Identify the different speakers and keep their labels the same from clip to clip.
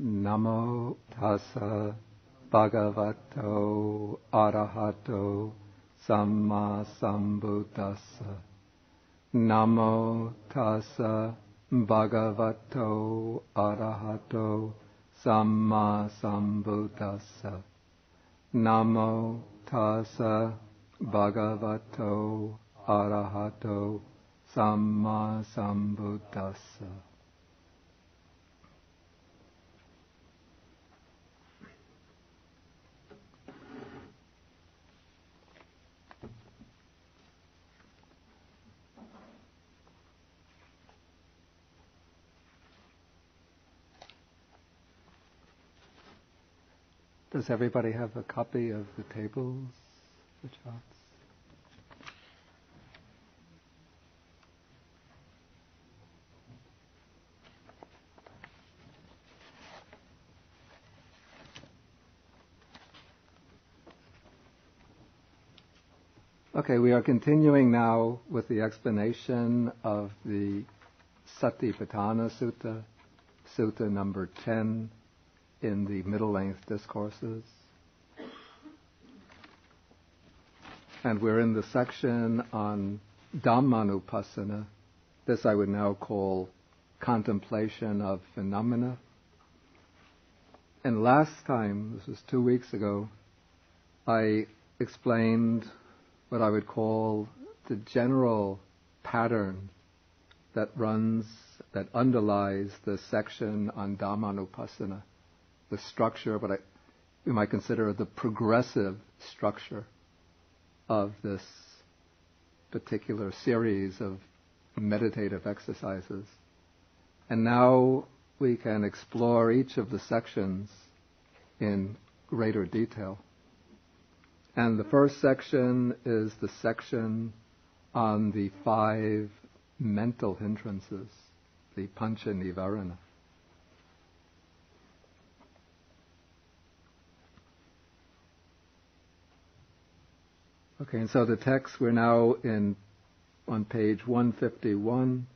Speaker 1: Namo tassa bhagavato arahato samma sambuddhassa. Namo tassa bhagavato arahato samma sambuddhassa. Namo tassa bhagavato arahato samma sambuddhassa. Does everybody have a copy of the tables, the charts? Okay, we are continuing now with the explanation of the Satipatthana Sutta, Sutta number 10 in the middle-length discourses. And we're in the section on Dhammanupassana. This I would now call contemplation of phenomena. And last time, this was 2 weeks ago, I explained what I would call the general pattern that underlies the section on Dhammanupassana, the structure, what we might consider the progressive structure of this particular series of meditative exercises. And now we can explore each of the sections in greater detail. And the first section is the section on the 5 mental hindrances, the pancha nivarana. Okay, and so the text, we're now on page 151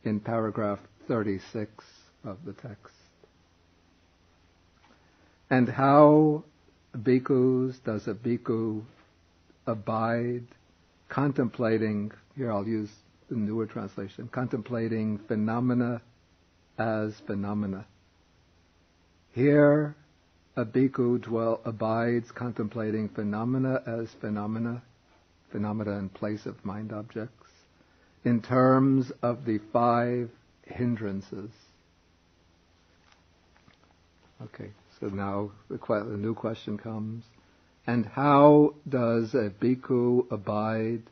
Speaker 1: in paragraph 36 of the text. And how, bhikkhus, does a bhikkhu abide contemplating, here I'll use the newer translation, contemplating phenomena as phenomena. Here, a bhikkhu abides contemplating phenomena as phenomena in place of mind objects, in terms of the 5 hindrances. Okay, so now the new question comes. And how does a bhikkhu abide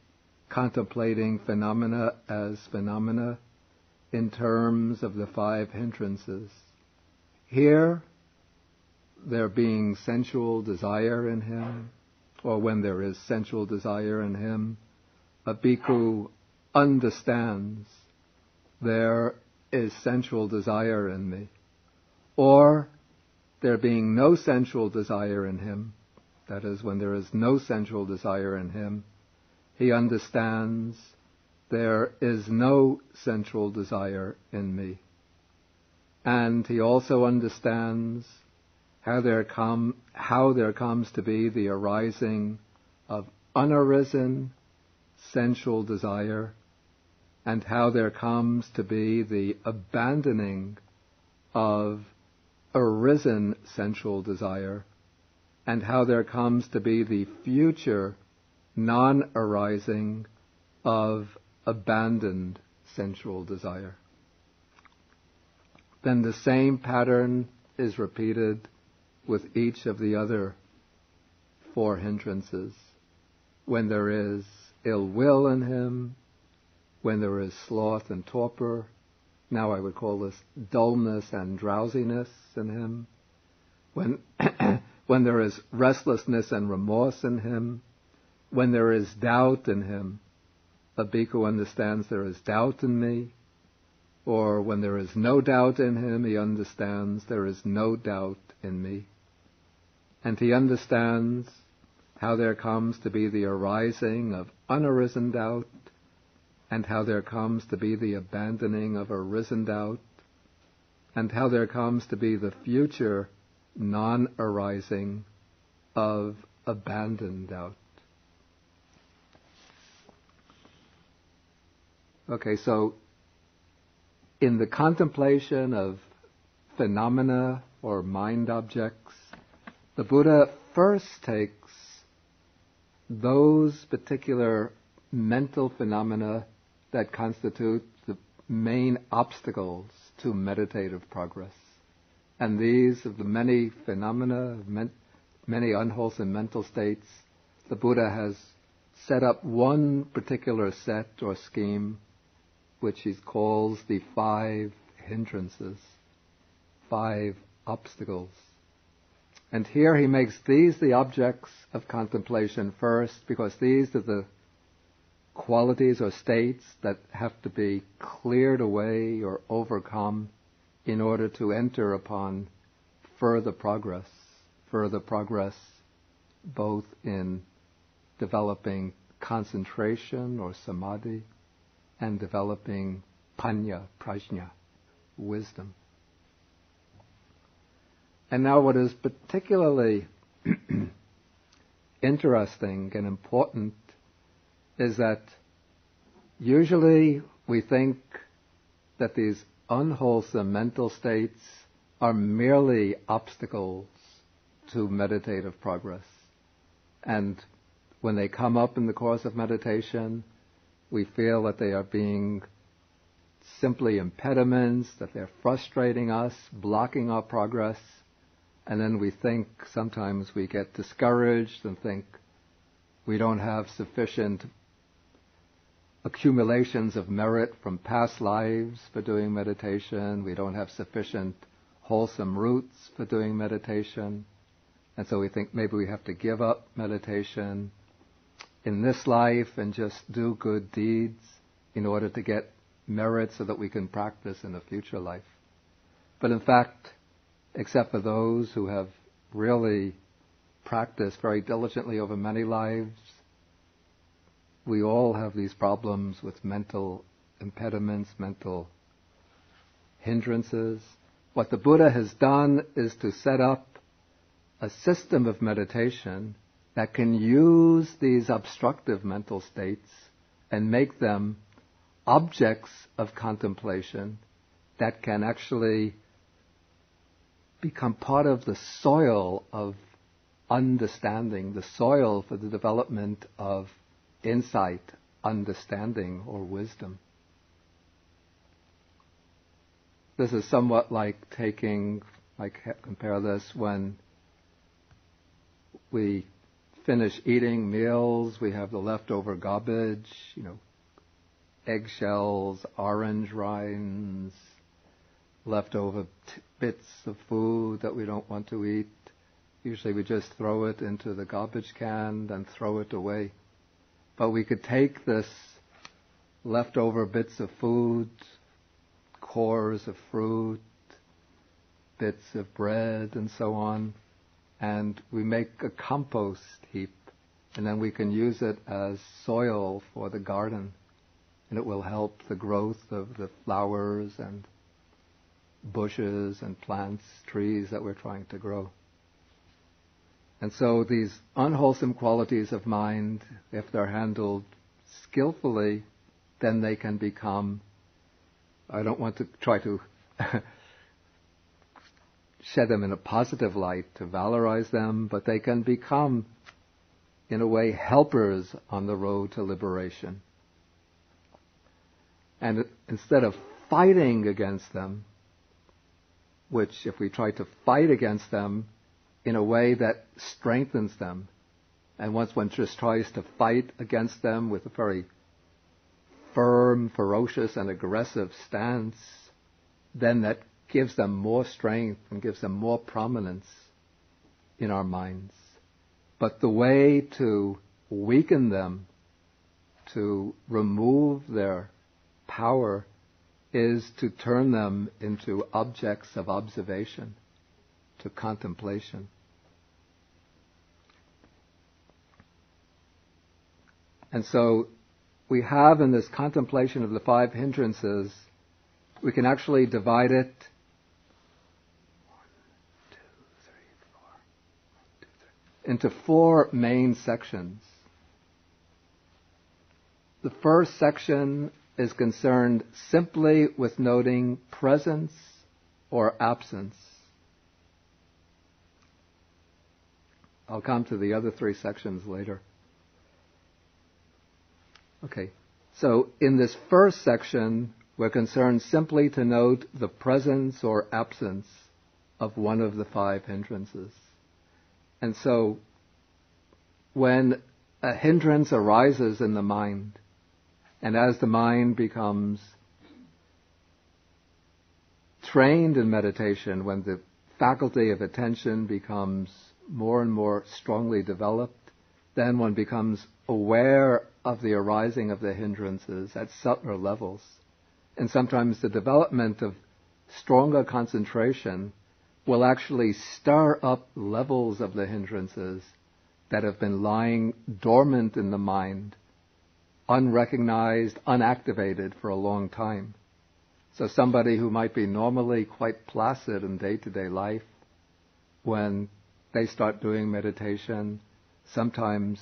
Speaker 1: contemplating phenomena as phenomena in terms of the 5 hindrances? Here, there being sensual desire in him, or when there is sensual desire in him, a bhikkhu understands there is sensual desire in me. Or there being no sensual desire in him, that is, when there is no sensual desire in him, he understands there is no sensual desire in me. And he also understands how there comes to be the arising of unarisen sensual desire, and how there comes to be the abandoning of arisen sensual desire, and how there comes to be the future non-arising of abandoned sensual desire. Then the same pattern is repeated with each of the other 4 hindrances. When there is ill will in him, when there is sloth and torpor, now I would call this dullness and drowsiness in him, when there is restlessness and remorse in him, when there is doubt in him, a bhikkhu understands there is doubt in me, or when there is no doubt in him, he understands there is no doubt in me. And he understands how there comes to be the arising of unarisen doubt, and how there comes to be the abandoning of arisen doubt, and how there comes to be the future non-arising of abandoned doubt. Okay, so in the contemplation of phenomena or mind objects, the Buddha first takes those particular mental phenomena that constitute the main obstacles to meditative progress. And these, of the many phenomena, many unwholesome mental states, the Buddha has set up one particular set or scheme which he calls the 5 hindrances, 5 obstacles. And here he makes these the objects of contemplation first, because these are the qualities or states that have to be cleared away or overcome in order to enter upon further progress both in developing concentration or samadhi and developing prajna, wisdom. And now what is particularly interesting and important is that usually we think that these unwholesome mental states are merely obstacles to meditative progress. And when they come up in the course of meditation, we feel that they are being simply impediments, that they're frustrating us, blocking our progress. And then we think, sometimes we get discouraged and think we don't have sufficient accumulations of merit from past lives for doing meditation. We don't have sufficient wholesome roots for doing meditation. And so we think maybe we have to give up meditation in this life and just do good deeds in order to get merit so that we can practice in a future life. But in fact, except for those who have really practiced very diligently over many lives, we all have these problems with mental impediments, mental hindrances. What the Buddha has done is to set up a system of meditation that can use these obstructive mental states and make them objects of contemplation that can actually become part of the soil of understanding, the soil for the development of insight, understanding, or wisdom. This is somewhat like compare this when we finish eating meals, we have the leftover garbage, eggshells, orange rinds, leftover bits of food that we don't want to eat. Usually we just throw it into the garbage can and throw it away. But we could take this leftover bits of food, cores of fruit, bits of bread and so on, and we make a compost heap, and then we can use it as soil for the garden, and it will help the growth of the flowers and bushes and plants, trees that we're trying to grow. And so these unwholesome qualities of mind, if they're handled skillfully, then they can become, I don't want to try to shed them in a positive light to valorize them, but they can become, in a way, helpers on the road to liberation. And instead of fighting against them, which if we try to fight against them in a way that strengthens them, and once one just tries to fight against them with a very firm, ferocious, and aggressive stance, then that gives them more strength and gives them more prominence in our minds. But the way to weaken them, to remove their power, is to turn them into objects of observation, to contemplation. And so we have in this contemplation of the 5 hindrances, we can actually divide it into 4 main sections. The first section is concerned simply with noting presence or absence. I'll come to the other 3 sections later. Okay, so in this first section, we're concerned simply to note the presence or absence of one of the 5 hindrances. And so, when a hindrance arises in the mind, and as the mind becomes trained in meditation, when the faculty of attention becomes more and more strongly developed, then one becomes aware of the arising of the hindrances at subtler levels. And sometimes the development of stronger concentration will actually stir up levels of the hindrances that have been lying dormant in the mind, unrecognized, unactivated for a long time. So somebody who might be normally quite placid in day-to-day life, when they start doing meditation, sometimes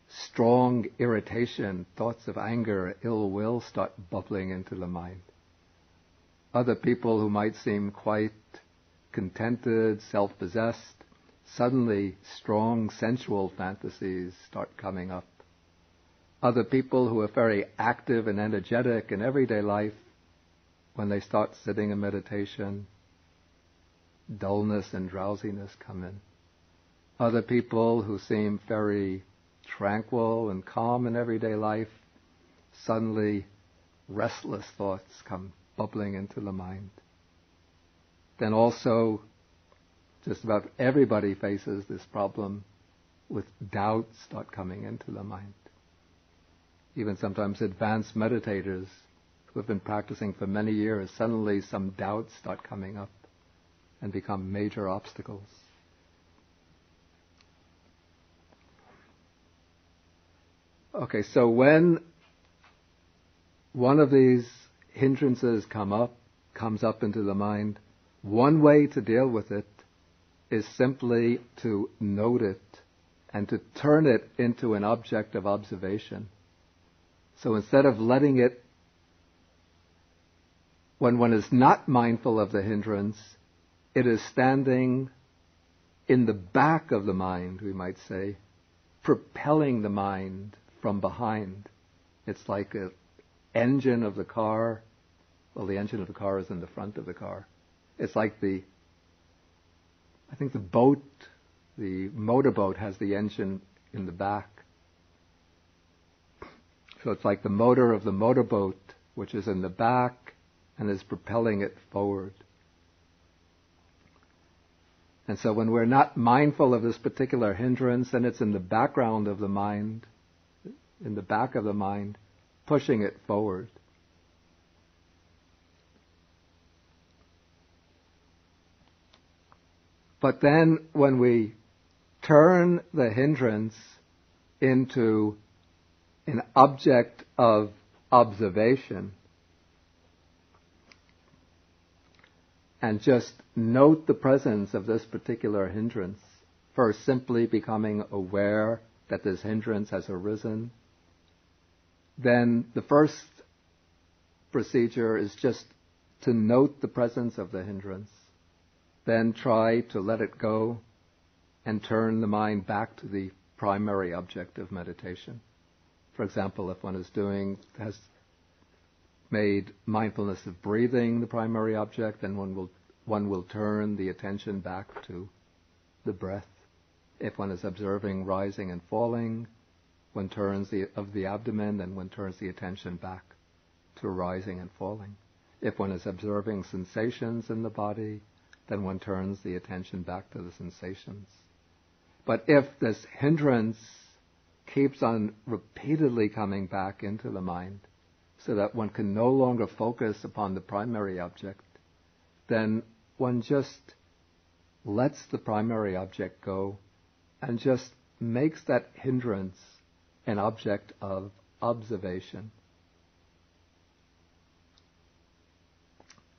Speaker 1: strong irritation, thoughts of anger, ill will start bubbling into the mind. Other people who might seem quite contented, self-possessed, suddenly strong sensual fantasies start coming up. Other people who are very active and energetic in everyday life, when they start sitting in meditation, dullness and drowsiness come in. Other people who seem very tranquil and calm in everyday life, suddenly restless thoughts come bubbling into the mind. Then also, just about everybody faces this problem with doubts start coming into the mind. Even sometimes advanced meditators who have been practicing for many years, suddenly some doubts start coming up and become major obstacles. Okay, so when one of these hindrances comes up into the mind, one way to deal with it is simply to note it and to turn it into an object of observation. So instead of letting it, when one is not mindful of the hindrance, it is standing in the back of the mind, we might say, propelling the mind from behind. It's like an engine of the car. Well, the engine of the car is in the front of the car. It's like the boat, the motorboat has the engine in the back. So it's like the motor of the motorboat, which is in the back and is propelling it forward. And so when we're not mindful of this particular hindrance, then it's in the background of the mind, in the back of the mind, pushing it forward. But then when we turn the hindrance into an object of observation and just note the presence of this particular hindrance, first simply becoming aware that this hindrance has arisen, then the first procedure is just to note the presence of the hindrance. Then try to let it go and turn the mind back to the primary object of meditation. For example, if one has made mindfulness of breathing the primary object, then one will turn the attention back to the breath. If one is observing rising and falling, one turns of the abdomen, then one turns the attention back to rising and falling. If one is observing sensations in the body, then one turns the attention back to the sensations. But if this hindrance keeps on repeatedly coming back into the mind, so that one can no longer focus upon the primary object, then one just lets the primary object go and just makes that hindrance an object of observation.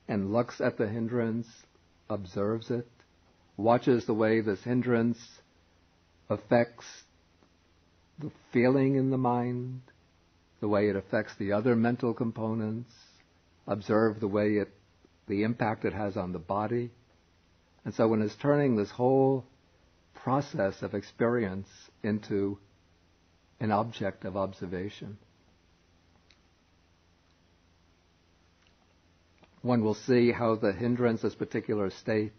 Speaker 1: And looks at the hindrance, observes it, watches the way this hindrance affects the feeling in the mind, the way it affects the other mental components, observe the impact it has on the body. And so one is turning this whole process of experience into an object of observation. One will see how the hindrance, this particular state,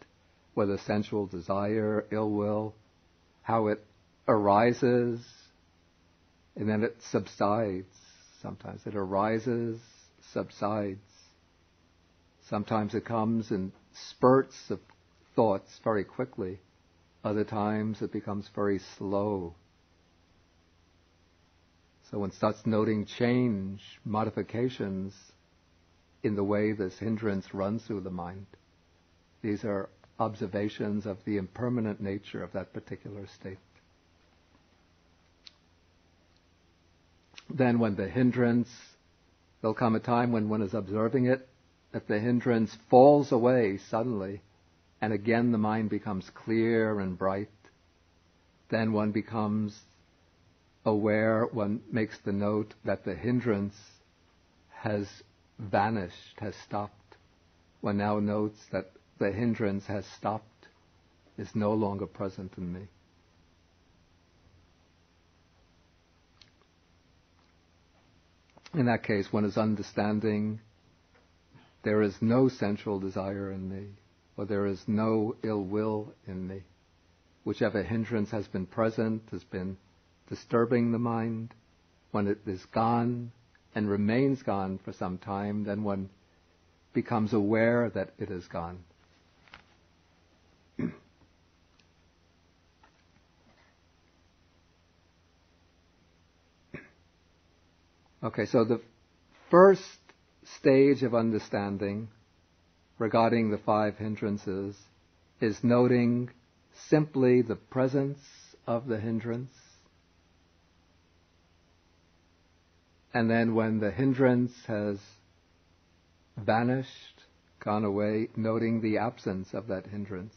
Speaker 1: whether sensual desire, ill will, how it arises and then it subsides. Sometimes it arises, subsides. Sometimes it comes in spurts of thoughts very quickly. Other times it becomes very slow. So one starts noting change, modifications in the way this hindrance runs through the mind. These are observations of the impermanent nature of that particular state. Then when the hindrance, there'll come a time when one is observing it, that the hindrance falls away suddenly, and again the mind becomes clear and bright. Then one becomes aware, one makes the note that the hindrance has vanished, has stopped. One now notes that the hindrance has stopped, is no longer present in me. In that case, one is understanding there is no sensual desire in me, or there is no ill will in me. Whichever hindrance has been present, has been disturbing the mind, when it is gone and remains gone for some time, then one becomes aware that it is gone. Okay, so the first stage of understanding regarding the 5 hindrances is noting simply the presence of the hindrance. And then when the hindrance has vanished, gone away, noting the absence of that hindrance.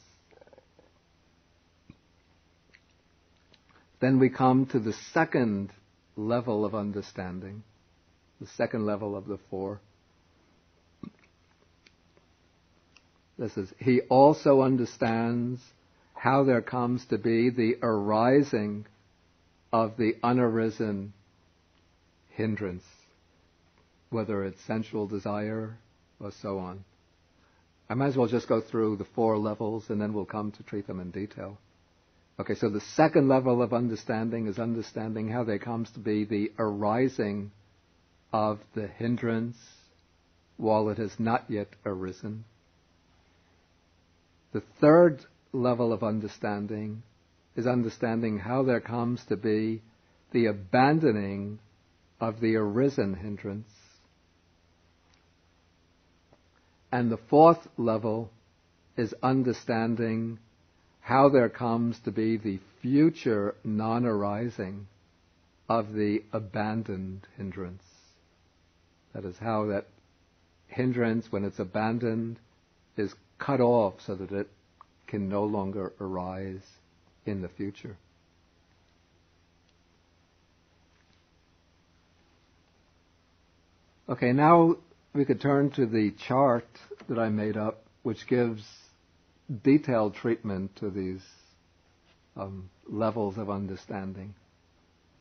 Speaker 1: Then we come to the second level of understanding, the second level of the 4. This is, he also understands how there comes to be the arising of the unarisen hindrance, whether it's sensual desire or so on. I might as well just go through the 4 levels and then we'll come to treat them in detail. Okay, so the second level of understanding is understanding how there comes to be the arising of the hindrance while it has not yet arisen. The third level of understanding is understanding how there comes to be the abandoning of the arisen hindrance. And the 4th level is understanding how there comes to be the future non-arising of the abandoned hindrance. That is how that hindrance, when it's abandoned, is cut off so that it can no longer arise in the future. Okay, now we could turn to the chart that I made up, which gives detailed treatment to these levels of understanding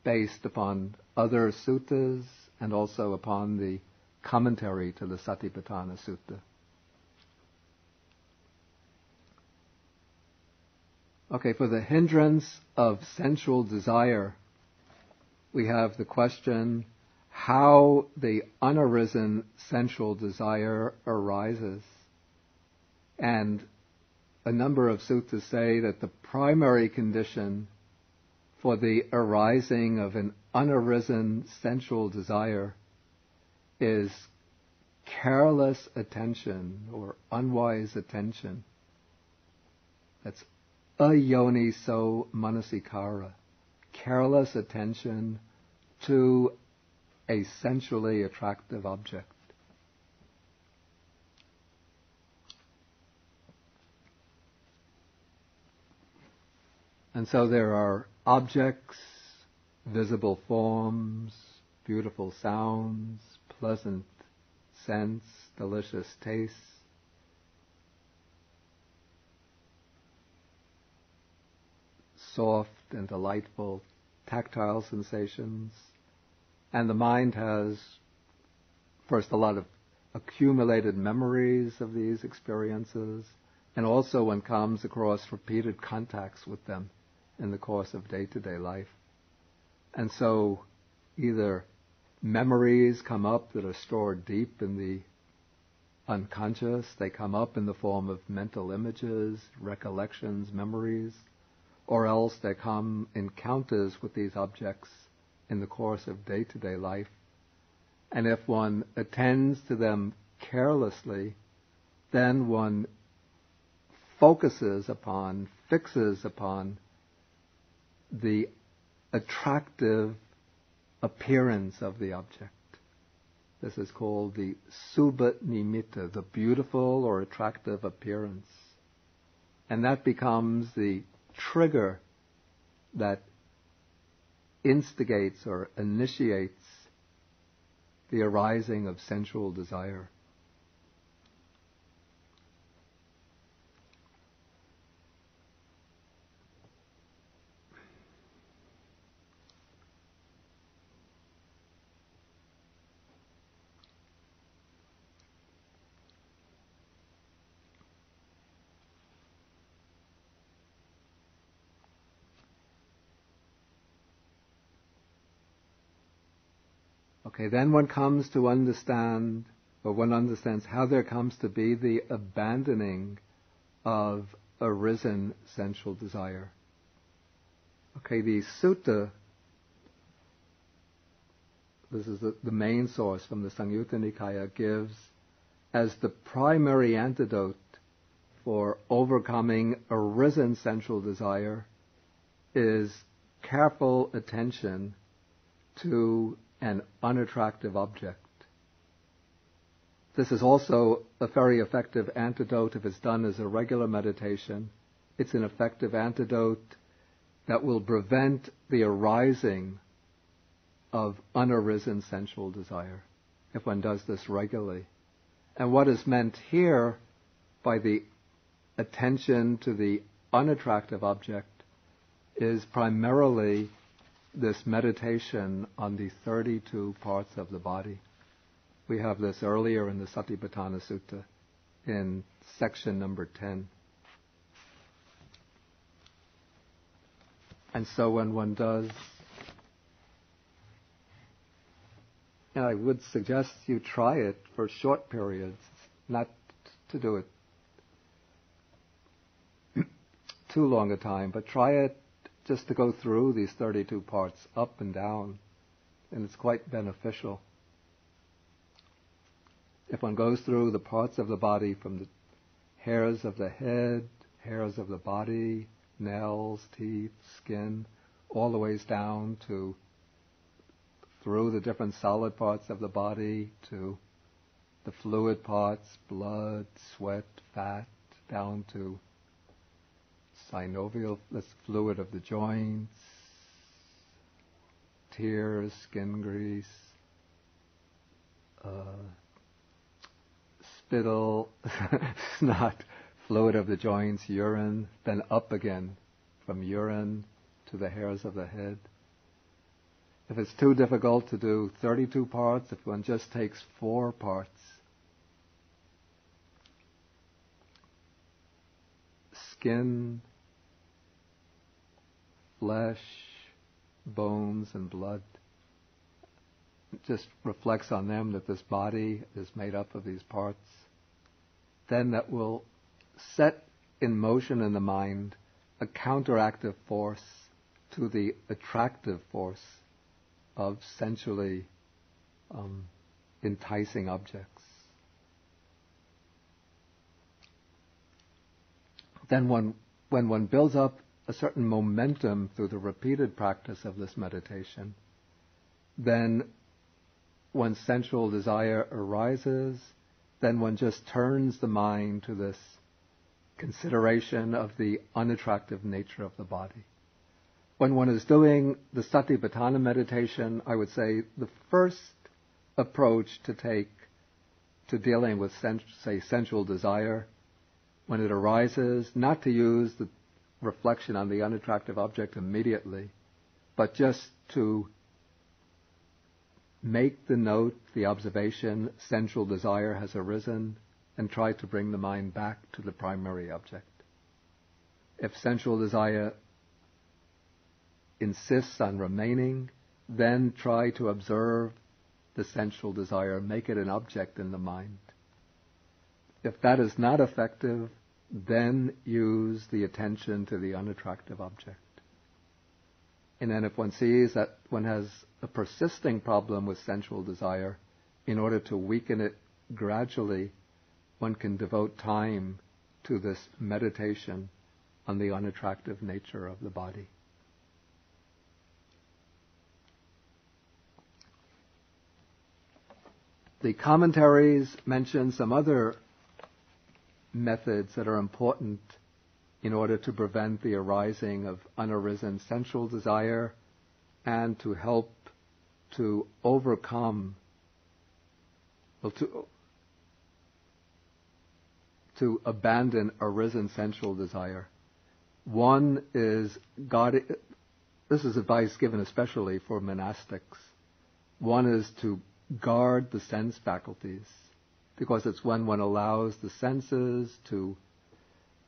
Speaker 1: based upon other suttas and also upon the commentary to the Satipatthana Sutta. Okay, for the hindrance of sensual desire, we have the question, how the unarisen sensual desire arises. And a number of suttas say that the primary condition for the arising of an unarisen sensual desire is careless attention or unwise attention. That's ayoniso manasikara, careless attention to a sensually attractive object. And so there are objects, visible forms, beautiful sounds, pleasant scents, delicious tastes, soft and delightful tactile sensations. And the mind has first a lot of accumulated memories of these experiences, and also one comes across repeated contacts with them in the course of day-to-day life. And so either memories come up that are stored deep in the unconscious, they come up in the form of mental images, recollections, memories, or else they come encounters with these objects in the course of day-to-day life. And if one attends to them carelessly, then one fixes upon the attractive appearance of the object. This is called the subha nimitta, the beautiful or attractive appearance. And that becomes the trigger that instigates or initiates the arising of sensual desire. Okay, then one comes to understand, or one understands how there comes to be the abandoning of arisen sensual desire. Okay, the sutta, this is the main source from the Samyutta Nikaya, gives as the primary antidote for overcoming arisen sensual desire is careful attention to an unattractive object. This is also a very effective antidote if it's done as a regular meditation. It's an effective antidote that will prevent the arising of unarisen sensual desire if one does this regularly. And what is meant here by the attention to the unattractive object is primarily this meditation on the 32 parts of the body. We have this earlier in the Satipatthana Sutta in section number 10. And so when one does, and I would suggest you try it for short periods, not to do it too long a time, but try it just to go through these 32 parts up and down, and it's quite beneficial. If one goes through the parts of the body from the hairs of the head, hairs of the body, nails, teeth, skin, all the ways down to through the different solid parts of the body to the fluid parts, blood, sweat, fat, down to synovial, this fluid of the joints, tears, skin grease, spittle, snot, fluid of the joints, urine, then up again from urine to the hairs of the head. If it's too difficult to do 32 parts, if one just takes 4 parts, skin, flesh, bones, and blood, it just reflects on them that this body is made up of these parts, then that will set in motion in the mind a counteractive force to the attractive force of sensually enticing objects. Then when one builds up a certain momentum through the repeated practice of this meditation, then when sensual desire arises, then one just turns the mind to this consideration of the unattractive nature of the body. when one is doing the Satipatthana meditation, I would say the first approach to take to dealing with, say, sensual desire, when it arises, not to use the reflection on the unattractive object immediately, but just to make the note, the observation, sensual desire has arisen, and try to bring the mind back to the primary object. If sensual desire insists on remaining, then try to observe the sensual desire, make it an object in the mind. If that is not effective, then use the attention to the unattractive object. And then if one sees that one has a persisting problem with sensual desire, in order to weaken it gradually, one can devote time to this meditation on the unattractive nature of the body. The commentaries mention some other methods that are important in order to prevent the arising of unarisen sensual desire and to help to overcome, to abandon arisen sensual desire. One is this is advice given especially for monastics. One is to guard the sense faculties, because it's when one allows the senses to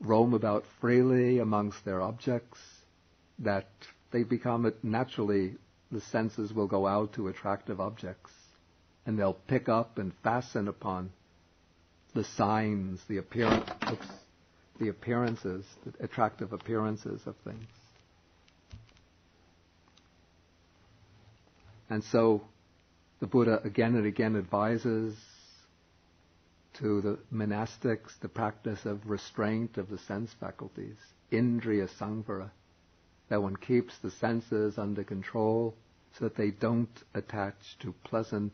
Speaker 1: roam about freely amongst their objects that they become, naturally, the senses will go out to attractive objects, and they'll pick up and fasten upon the signs, the appearances, the attractive appearances of things. And so the Buddha again and again advises to the monastics the practice of restraint of the sense faculties, indriya samvara, that one keeps the senses under control so that they don't attach to pleasant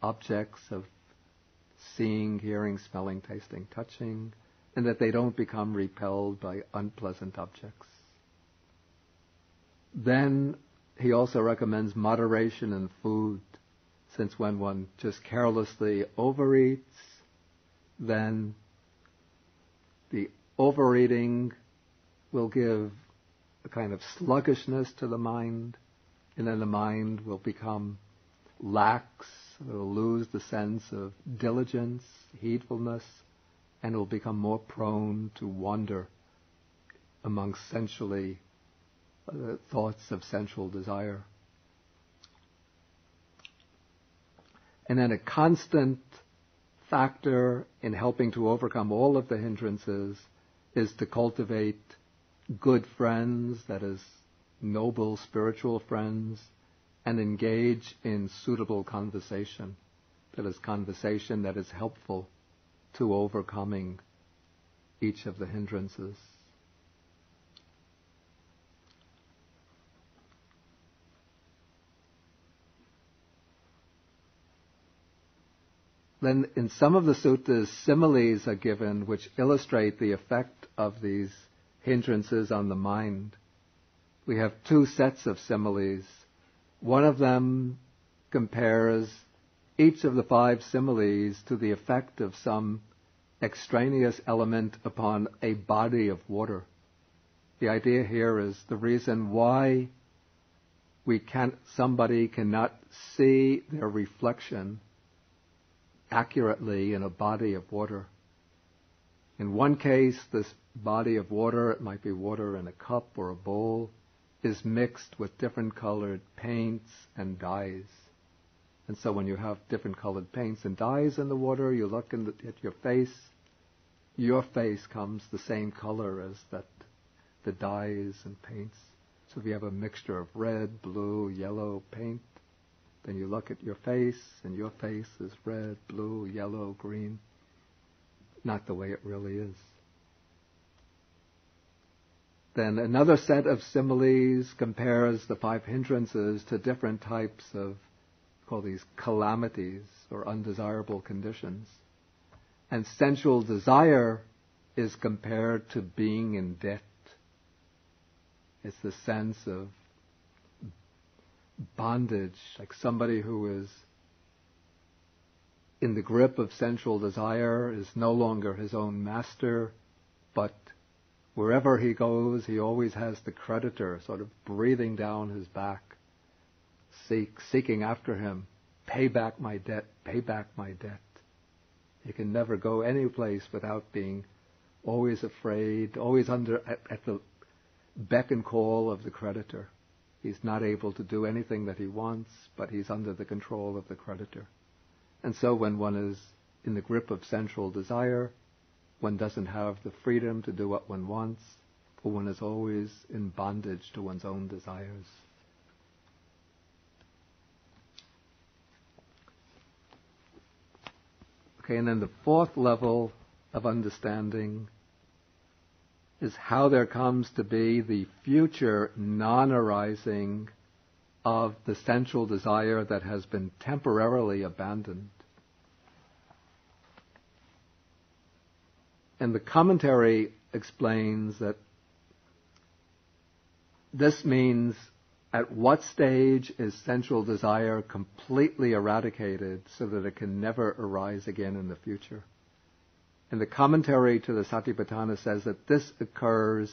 Speaker 1: objects of seeing, hearing, smelling, tasting, touching, and that they don't become repelled by unpleasant objects. Then he also recommends moderation in food, since when one just carelessly overeats, then the overeating will give a kind of sluggishness to the mind, and then the mind will become lax, it will lose the sense of diligence, heedfulness, and it will become more prone to wander among sensually thoughts of sensual desire. And then a constant factor in helping to overcome all of the hindrances is to cultivate good friends, that is, noble spiritual friends, and engage in suitable conversation, that is, conversation that is helpful to overcoming each of the hindrances. Then in some of the suttas, similes are given which illustrate the effect of these hindrances on the mind. We have two sets of similes. One of them compares each of the 5 similes to the effect of some extraneous element upon a body of water. The idea here is the reason why somebody cannot see their reflection accurately in a body of water. In one case, this body of water, it might be water in a cup or a bowl, is mixed with different colored paints and dyes. And so when you have different colored paints and dyes in the water, you look at your face comes the same color as the dyes and paints. So if you have a mixture of red, blue, yellow paint, then you look at your face, and your face is red, blue, yellow, green. Not the way it really is. Then another set of similes compares the 5 hindrances to different types of, call these calamities or undesirable conditions. And sensual desire is compared to being in debt. It's the sense of bondage, like somebody who is in the grip of sensual desire is no longer his own master, but wherever he goes, he always has the creditor sort of breathing down his back, seeking after him. Pay back my debt, pay back my debt. He can never go any place without being always afraid, always at the beck and call of the creditor. He's not able to do anything that he wants, but he's under the control of the creditor. And so when one is in the grip of sensual desire, one doesn't have the freedom to do what one wants, or one is always in bondage to one's own desires. Okay, and then the fourth level of understanding is how there comes to be the future non-arising of the sensual desire that has been temporarily abandoned. And the commentary explains that this means at what stage is sensual desire completely eradicated so that it can never arise again in the future. And the commentary to the Satipatthana says that this occurs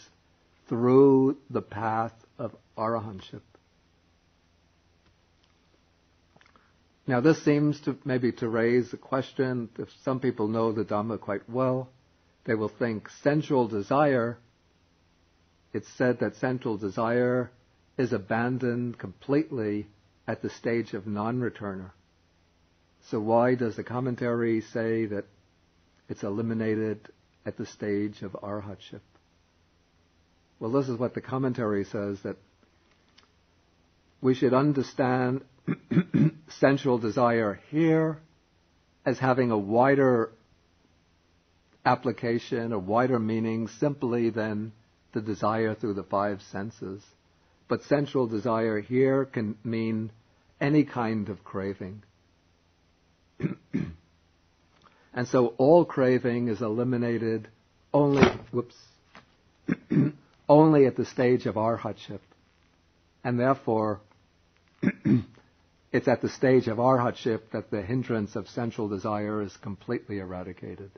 Speaker 1: through the path of arahantship. Now this seems to maybe to raise the question, if some people know the Dhamma quite well, they will think sensual desire, it's said that sensual desire is abandoned completely at the stage of non-returner. So why does the commentary say that it's eliminated at the stage of arhatship? Well, this is what the commentary says, that we should understand sensual desire here as having a wider application, a wider meaning simply than the desire through the five senses. But sensual desire here can mean any kind of craving. And so all craving is eliminated only at the stage of arhatship. And therefore, it's at the stage of arhatship that the hindrance of sensual desire is completely eradicated.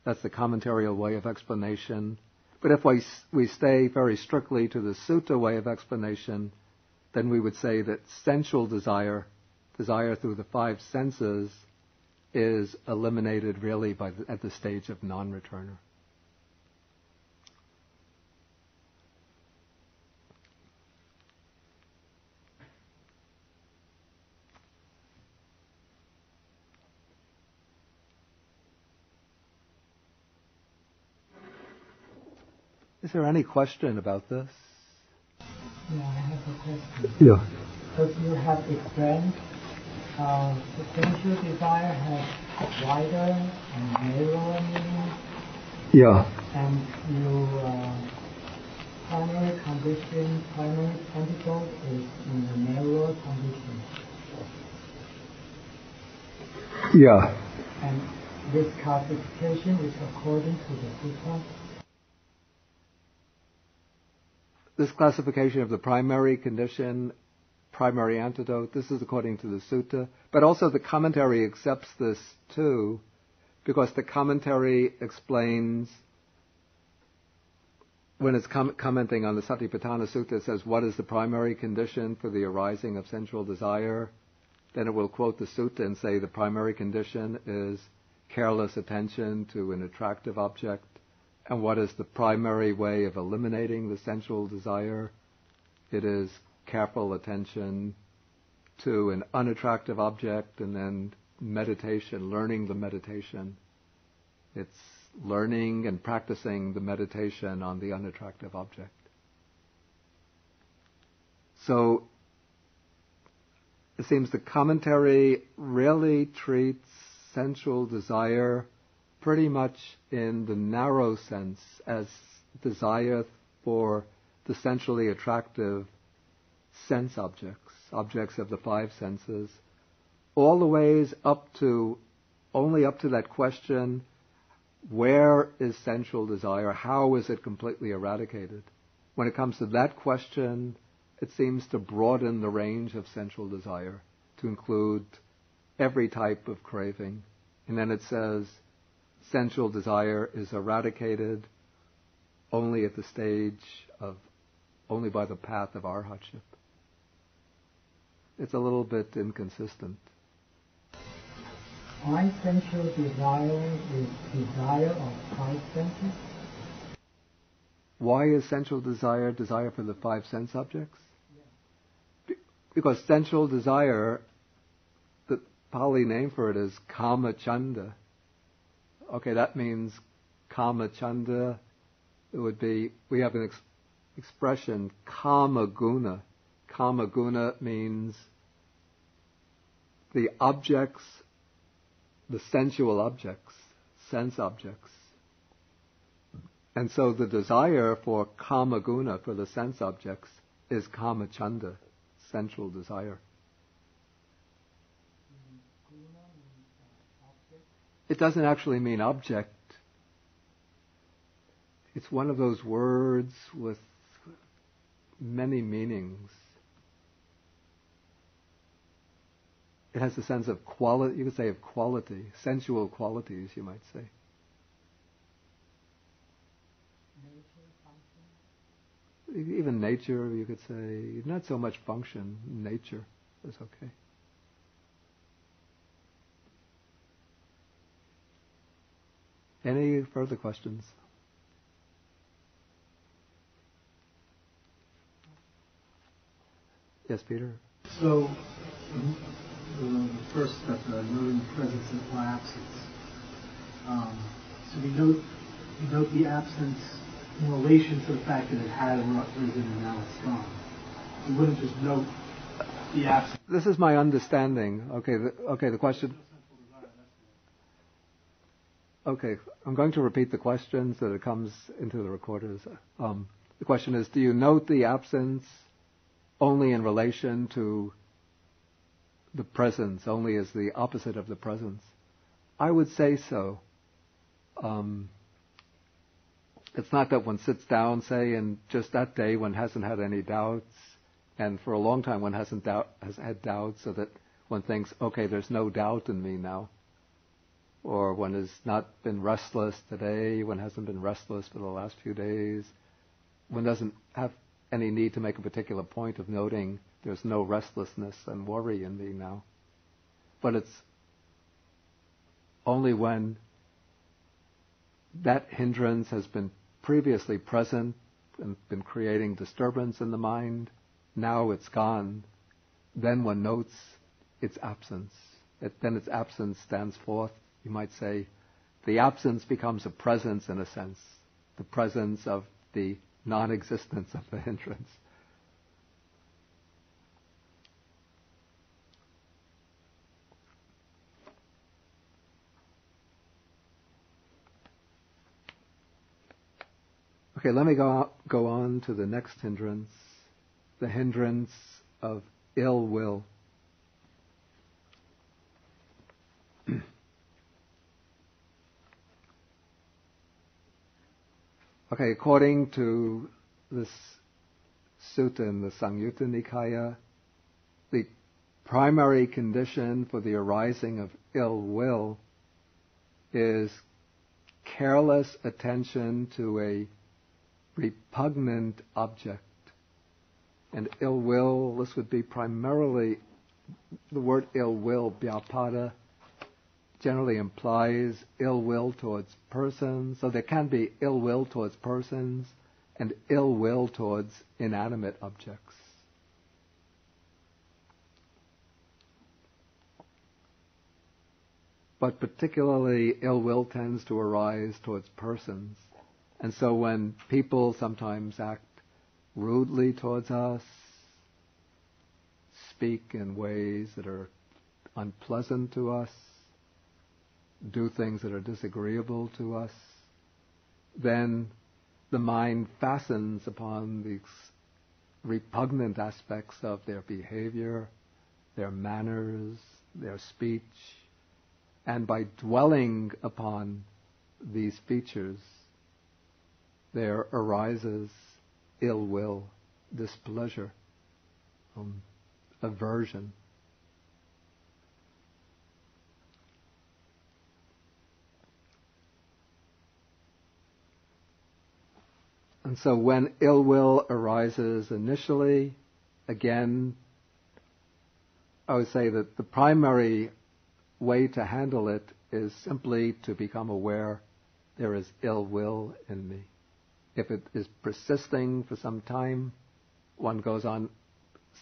Speaker 1: That's the commentarial way of explanation. But if we stay very strictly to the sutta way of explanation, then we would say that sensual desire through the five senses, is eliminated really at the stage of non-returner. Is there any question about this?
Speaker 2: Yeah, I have a question.
Speaker 1: Yeah.
Speaker 2: Because you have explained how the sensual desire has wider and narrower meaning.
Speaker 1: Yeah.
Speaker 2: And primary condition, primary antidote is in the narrower condition.
Speaker 1: Yeah.
Speaker 2: And this classification is according to the sutta.
Speaker 1: This classification of the primary condition, primary antidote, this is according to the sutta. But also the commentary accepts this too, because the commentary explains, when it's commenting on the Satipatthana Sutta, it says, what is the primary condition for the arising of sensual desire? Then it will quote the sutta and say the primary condition is careless attention to an attractive object. And what is the primary way of eliminating the sensual desire? It is careful attention to an unattractive object, and then meditation, learning the meditation. It's learning and practicing the meditation on the unattractive object. So it seems the commentary really treats sensual desire pretty much in the narrow sense as desire for the sensually attractive sense objects of the five senses, all the ways only up to that question, where is sensual desire? How is it completely eradicated? when it comes to that question, it seems to broaden the range of sensual desire to include every type of craving. And then it says, sensual desire is eradicated only at the stage of, only by the path of arhatship. It's a little bit inconsistent.
Speaker 2: My sensual desire is desire of five senses.
Speaker 1: Why is sensual desire desire for the five sense objects? Because sensual desire, the Pali name for it is kama chanda. Okay, that means kama chanda. It would be, we have an expression, kama guna. Kama guna means the objects, the sensual objects, sense objects. And so the desire for kama guna, for the sense objects, is kama chanda, sensual desire. It doesn't actually mean object. It's one of those words with many meanings. It has a sense of quality, you could say of quality, sensual qualities, you might say. Even nature, you could say, not so much function, nature is okay. Any further questions? Yes, Peter?
Speaker 3: So, the first step, noting presence and absence. So we note the absence in relation to the fact that it had arisen and now it's gone. We wouldn't just note the absence.
Speaker 1: This is my understanding. Okay, the question. Okay, I'm going to repeat the question so that it comes into the recorders. The question is, do you note the absence only in relation to the presence, only as the opposite of the presence? I would say so. It's not that one sits down, say, and just that day one hasn't had any doubts, and for a long time one has had doubts, so that one thinks, okay, there's no doubt in me now. Or one has not been restless today, one hasn't been restless for the last few days. One doesn't have any need to make a particular point of noting there's no restlessness and worry in me now. But it's only when that hindrance has been previously present and been creating disturbance in the mind, now it's gone, then one notes its absence. Then its absence stands forth. You might say the absence becomes a presence in a sense, the presence of the non-existence of the hindrance. Okay, let me go on to the next hindrance, the hindrance of ill will. Okay, according to this sutta in the Samyutta Nikaya, the primary condition for the arising of ill will is careless attention to a repugnant object. And ill will, this would be primarily, the word ill will, vyapada, generally implies ill will towards persons. So there can be ill will towards persons and ill will towards inanimate objects. But particularly ill will tends to arise towards persons. And so when people sometimes act rudely towards us, speak in ways that are unpleasant to us, do things that are disagreeable to us, then the mind fastens upon these repugnant aspects of their behavior, their manners, their speech, and by dwelling upon these features, there arises ill will, displeasure, aversion. And so when ill will arises initially, again, I would say that the primary way to handle it is simply to become aware there is ill will in me. If it is persisting for some time, one goes on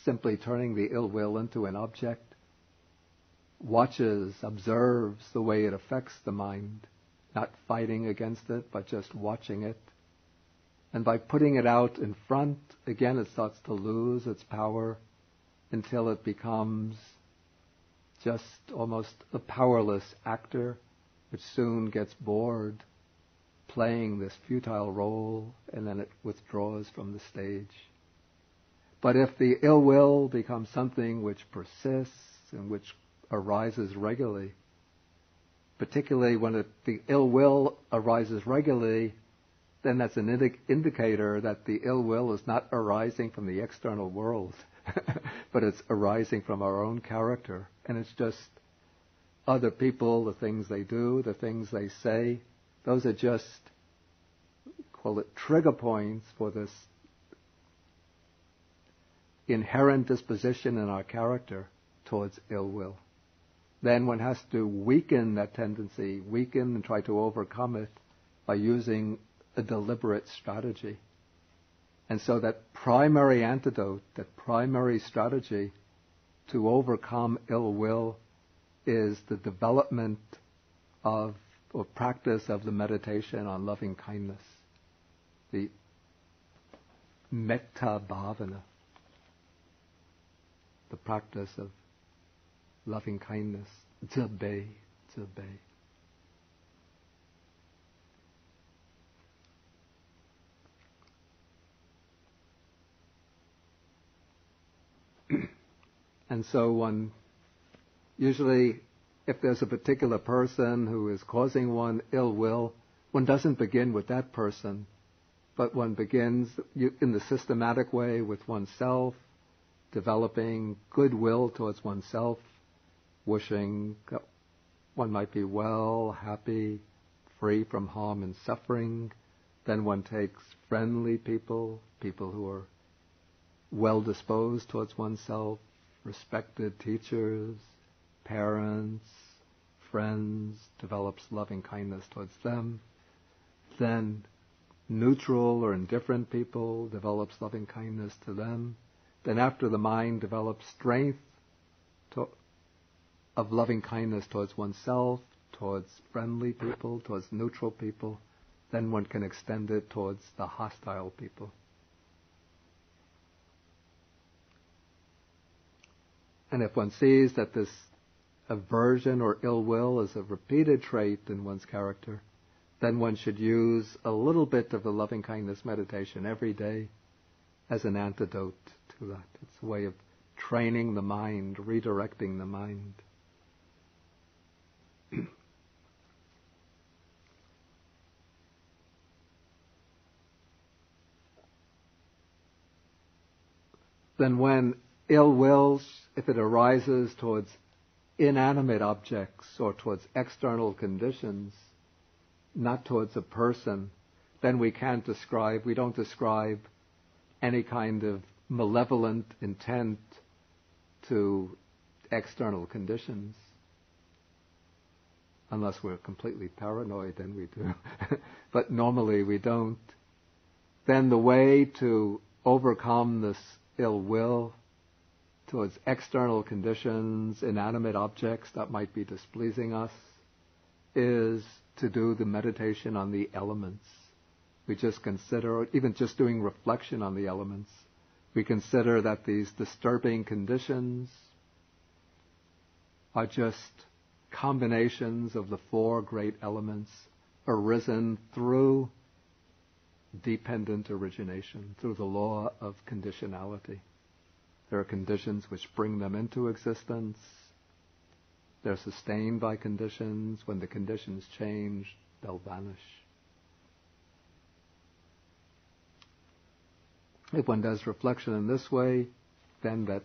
Speaker 1: simply turning the ill will into an object, watches, observes the way it affects the mind, not fighting against it, but just watching it. And by putting it out in front, again it starts to lose its power until it becomes just almost a powerless actor, which soon gets bored playing this futile role, and then it withdraws from the stage. But if the ill will becomes something which persists and which arises regularly, particularly when the ill will arises regularly, then that's an indicator that the ill will is not arising from the external world, but it's arising from our own character. And it's just other people, the things they do, the things they say. Those are just, call it trigger points for this inherent disposition in our character towards ill will. Then one has to weaken that tendency, weaken and try to overcome it by using a deliberate strategy. And so that primary antidote, that primary strategy to overcome ill will is the development of or practice of the meditation on loving kindness, the metta bhavana, the practice of loving kindness, zibei. And so one, usually if there's a particular person who is causing one ill will, one doesn't begin with that person, but one begins in the systematic way with oneself, developing goodwill towards oneself, wishing one might be well, happy, free from harm and suffering. Then one takes friendly people who are well disposed towards oneself, respected teachers, parents, friends, develops loving kindness towards them. Then neutral or indifferent people, develops loving kindness to them. Then after the mind develops strength of loving kindness towards oneself, towards friendly people, towards neutral people, then one can extend it towards the hostile people. And if one sees that this aversion or ill will is a repeated trait in one's character, then one should use a little bit of the loving kindness meditation every day as an antidote to that. It's a way of training the mind, redirecting the mind. Then when ill will, if it arises towards inanimate objects or towards external conditions, not towards a person, then we don't describe any kind of malevolent intent to external conditions. Unless we're completely paranoid, then we do. But normally we don't. Then the way to overcome this ill will towards external conditions, inanimate objects that might be displeasing us, is to do the meditation on the elements. We just consider, even just doing reflection on the elements, we consider that these disturbing conditions are just combinations of the four great elements arisen through dependent origination, through the law of conditionality. There are conditions which bring them into existence. They're sustained by conditions. When the conditions change, they'll vanish. If one does reflection in this way, then that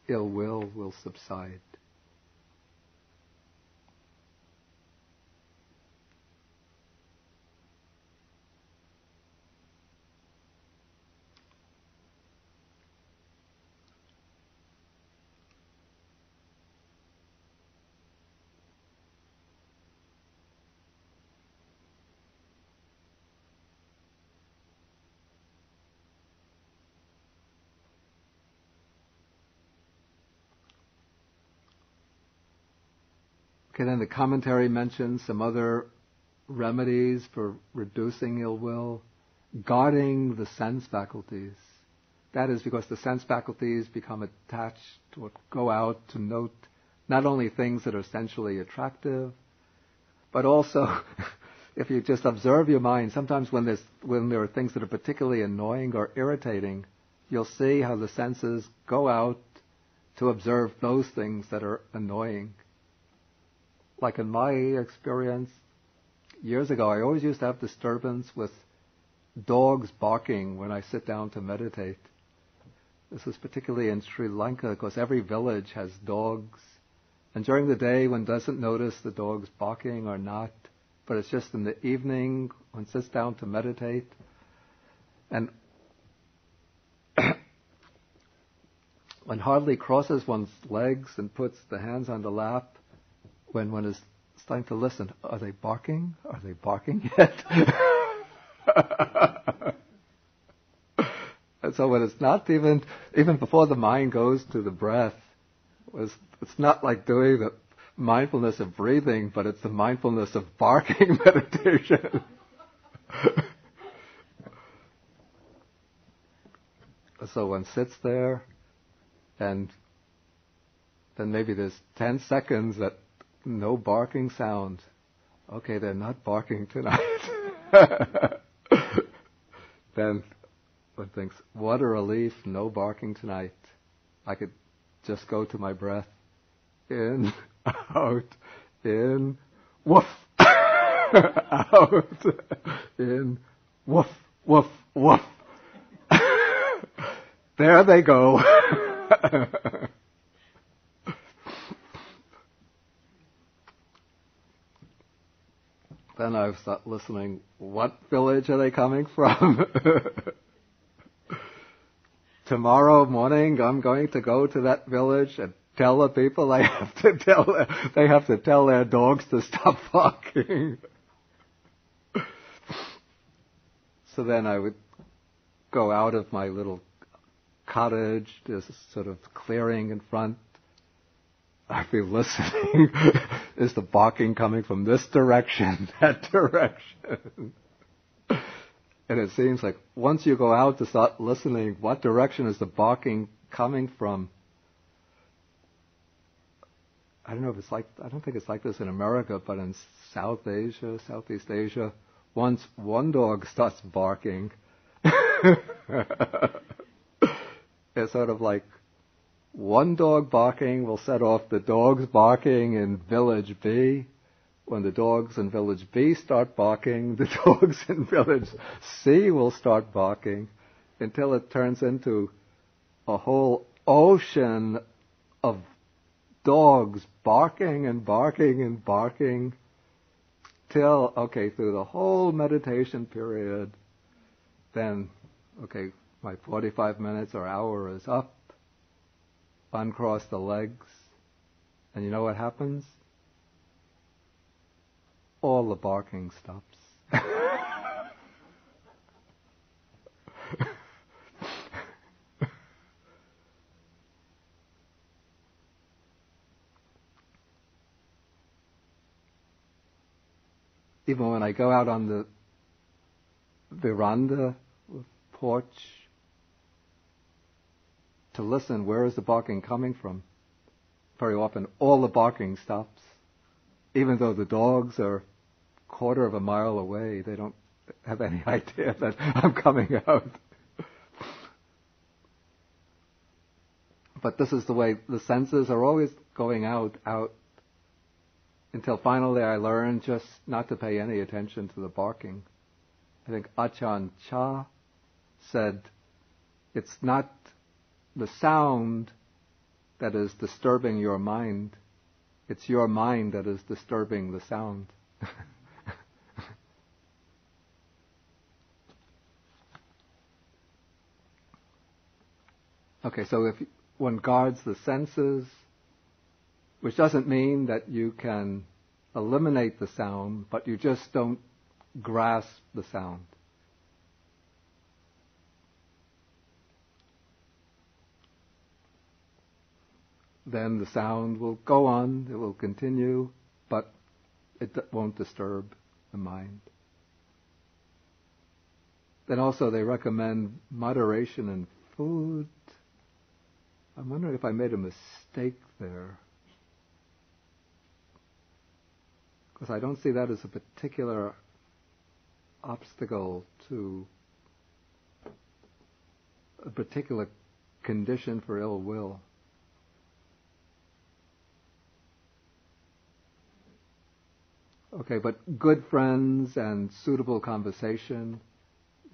Speaker 1: ill will subside. Okay, then the commentary mentions some other remedies for reducing ill will. Guarding the sense faculties. That is because the sense faculties become attached to go out to note not only things that are sensually attractive, but also if you just observe your mind, sometimes when there are things that are particularly annoying or irritating, you'll see how the senses go out to observe those things that are annoying. Like in my experience, years ago, I always used to have disturbance with dogs barking when I sit down to meditate. This was particularly in Sri Lanka because every village has dogs. And during the day, one doesn't notice the dogs barking or not, but it's just in the evening, one sits down to meditate. And one hardly crosses one's legs and puts the hands on the lap when one is starting to listen. Are they barking? Are they barking yet? And so when it's not even before the mind goes to the breath, it's not like doing the mindfulness of breathing, but it's the mindfulness of barking meditation. So one sits there, and then maybe there's 10 seconds that no barking sound. Okay, they're not barking tonight. Then one thinks, what a relief, no barking tonight. I could just go to my breath. In, out, in, woof. Out, in, woof, woof, woof. There they go. Then I start listening. What village are they coming from? Tomorrow morning, I'm going to go to that village and tell the people they have to tell their dogs to stop barking. So then I would go out of my little cottage. There's a sort of clearing in front. I'd be listening. Is the barking coming from this direction, that direction? And it seems like once you go out to start listening, what direction is the barking coming from? I don't think it's like this in America, but in South Asia, Southeast Asia, once one dog starts barking, it's sort of like one dog barking will set off the dogs barking in village B. When the dogs in village B start barking, the dogs in village C will start barking until it turns into a whole ocean of dogs barking and barking and barking till, through the whole meditation period, then, my 45 minutes or hour is up. Uncross the legs, and you know what happens? All the barking stops. Even when I go out on the veranda, porch, to listen, where is the barking coming from? Very often, all the barking stops. Even though the dogs are a quarter of a mile away, they don't have any idea that I'm coming out. But this is the way the senses are always going out, until finally I learn just not to pay any attention to the barking. I think Ajahn Chah said, It's not the sound that is disturbing your mind. It's your mind that is disturbing the sound. Okay, so if one guards the senses, which doesn't mean that you can eliminate the sound, but you just don't grasp the sound. Then the sound will go on, it will continue, but it won't disturb the mind. Then also they recommend moderation in food. I'm wondering if I made a mistake there, because I don't see that as a particular obstacle to a particular condition for ill will. Okay, but good friends and suitable conversation,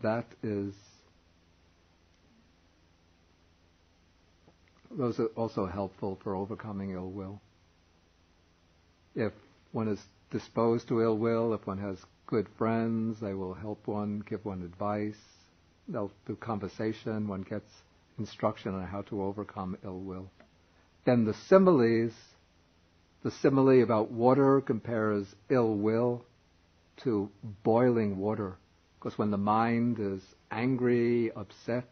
Speaker 1: those are also helpful for overcoming ill will. If one is disposed to ill will, if one has good friends, they will help one, give one advice. They'll do conversation, one gets instruction on how to overcome ill will. Then the similes, the simile about water compares ill will to boiling water. Because when the mind is angry, upset,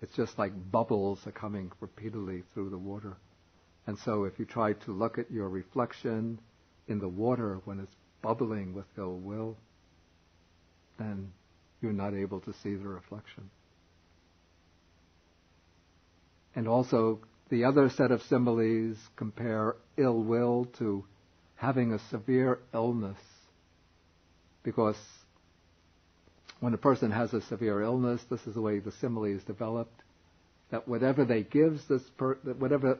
Speaker 1: it's just like bubbles are coming repeatedly through the water. And so if you try to look at your reflection in the water when it's bubbling with ill will, then you're not able to see the reflection. And also, the other set of similes compare ill will to having a severe illness. Because when a person has a severe illness, this is the way the simile is developed, that whatever they whatever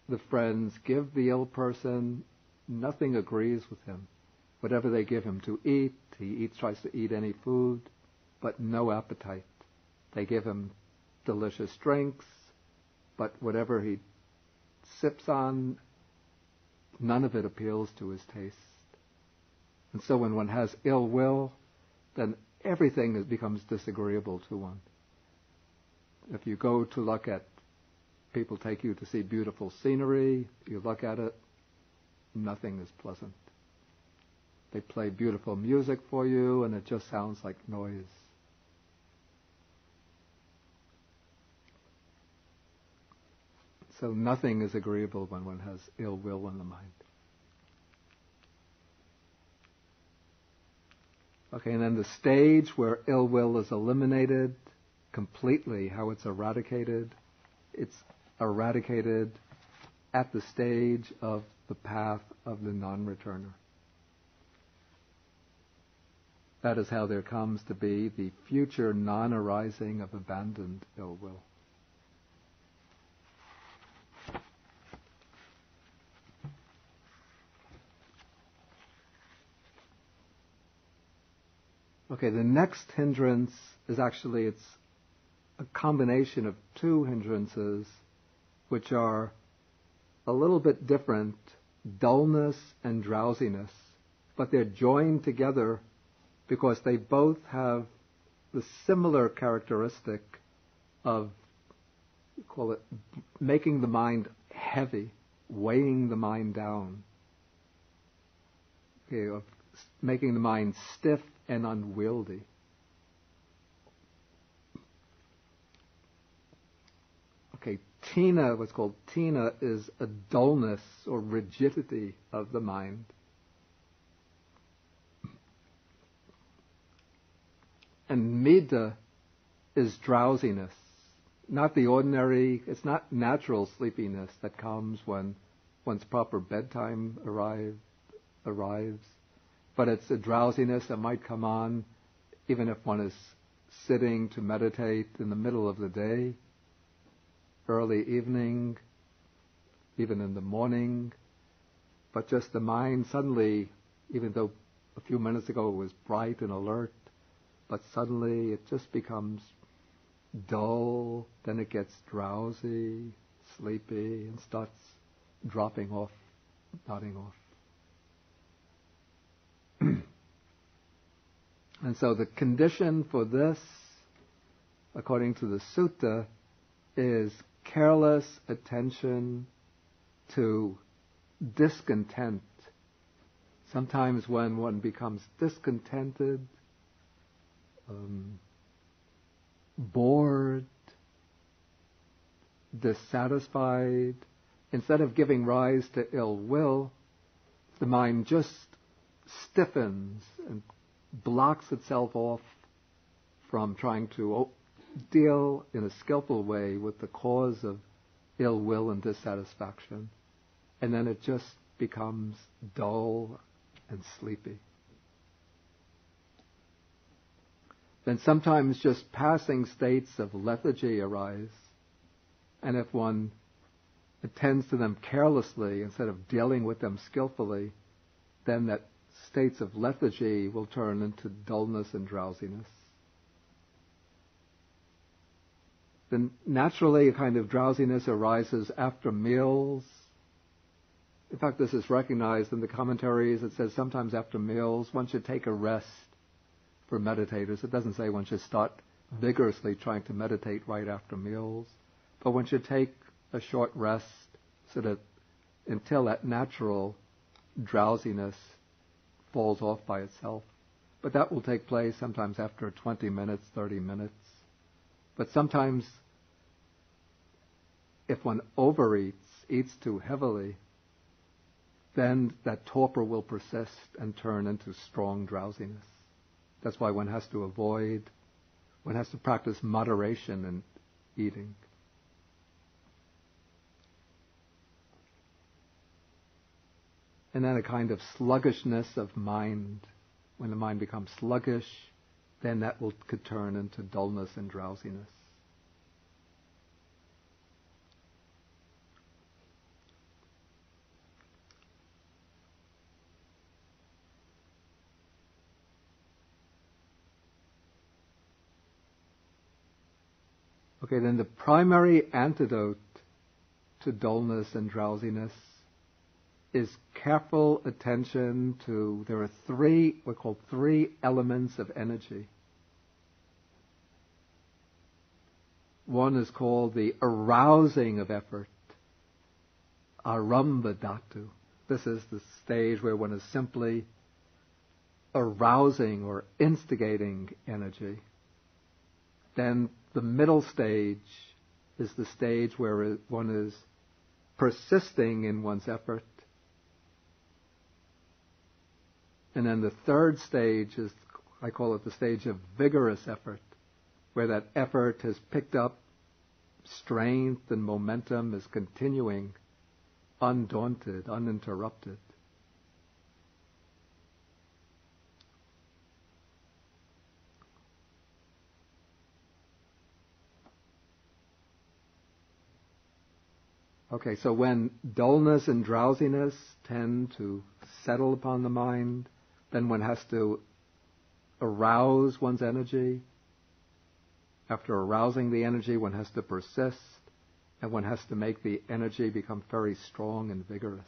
Speaker 1: the friends give the ill person, nothing agrees with him. Whatever they give him to eat, he tries to eat any food, but no appetite. They give him delicious drinks, but whatever he sips on, none of it appeals to his taste. And so when one has ill will, then everything becomes disagreeable to one. If you go to look at, people take you to see beautiful scenery, you look at it, nothing is pleasant. They play beautiful music for you, and it just sounds like noise. So nothing is agreeable when one has ill will in the mind. Okay, and then the stage where ill will is eliminated completely, how it's eradicated at the stage of the path of the non-returner. That is how there comes to be the future non-arising of abandoned ill will. Okay, the next hindrance is actually, it's a combination of two hindrances which are a little bit different, dullness and drowsiness, but they're joined together because they both have the similar characteristic of, call it, making the mind heavy, weighing the mind down, okay, of making the mind stiff and unwieldy. Okay, tina, what's called tina, is a dullness or rigidity of the mind. And midda is drowsiness. Not the ordinary, it's not natural sleepiness that comes when one's proper bedtime arrives, but it's a drowsiness that might come on even if one is sitting to meditate in the middle of the day, early evening, even in the morning, but just the mind suddenly, even though a few minutes ago it was bright and alert, but suddenly it just becomes dull, then it gets drowsy, sleepy, and starts dropping off, nodding off. And so the condition for this, according to the sutta, is careless attention to discontent. Sometimes when one becomes discontented, bored, dissatisfied, instead of giving rise to ill will, the mind just stiffens and blocks itself off from trying to deal in a skillful way with the cause of ill will and dissatisfaction. And then it just becomes dull and sleepy. Then sometimes just passing states of lethargy arise, and if one attends to them carelessly instead of dealing with them skillfully, then that states of lethargy will turn into dullness and drowsiness. Then naturally a kind of drowsiness arises after meals. In fact, this is recognized in the commentaries. It says sometimes after meals one should take a rest for meditators. It doesn't say one should start vigorously trying to meditate right after meals, but one should take a short rest so that until that natural drowsiness falls off by itself. But that will take place sometimes after 20 minutes, 30 minutes. But sometimes if one overeats, eats too heavily, then that torpor will persist and turn into strong drowsiness. That's why one has to practice moderation in eating. And then a kind of sluggishness of mind. When the mind becomes sluggish, then that could turn into dullness and drowsiness. Okay, then the primary antidote to dullness and drowsiness is careful attention to, there are we're called three elements of energy. One is called the arousing of effort, aramba dhatu. This is the stage where one is simply arousing or instigating energy. Then the middle stage is the stage where one is persisting in one's effort. And then the third stage is, I call it the stage of vigorous effort, where that effort has picked up strength and momentum, is continuing undaunted, uninterrupted. Okay, so when dullness and drowsiness tend to settle upon the mind, then one has to arouse one's energy. After arousing the energy, one has to persist, and one has to make the energy become very strong and vigorous.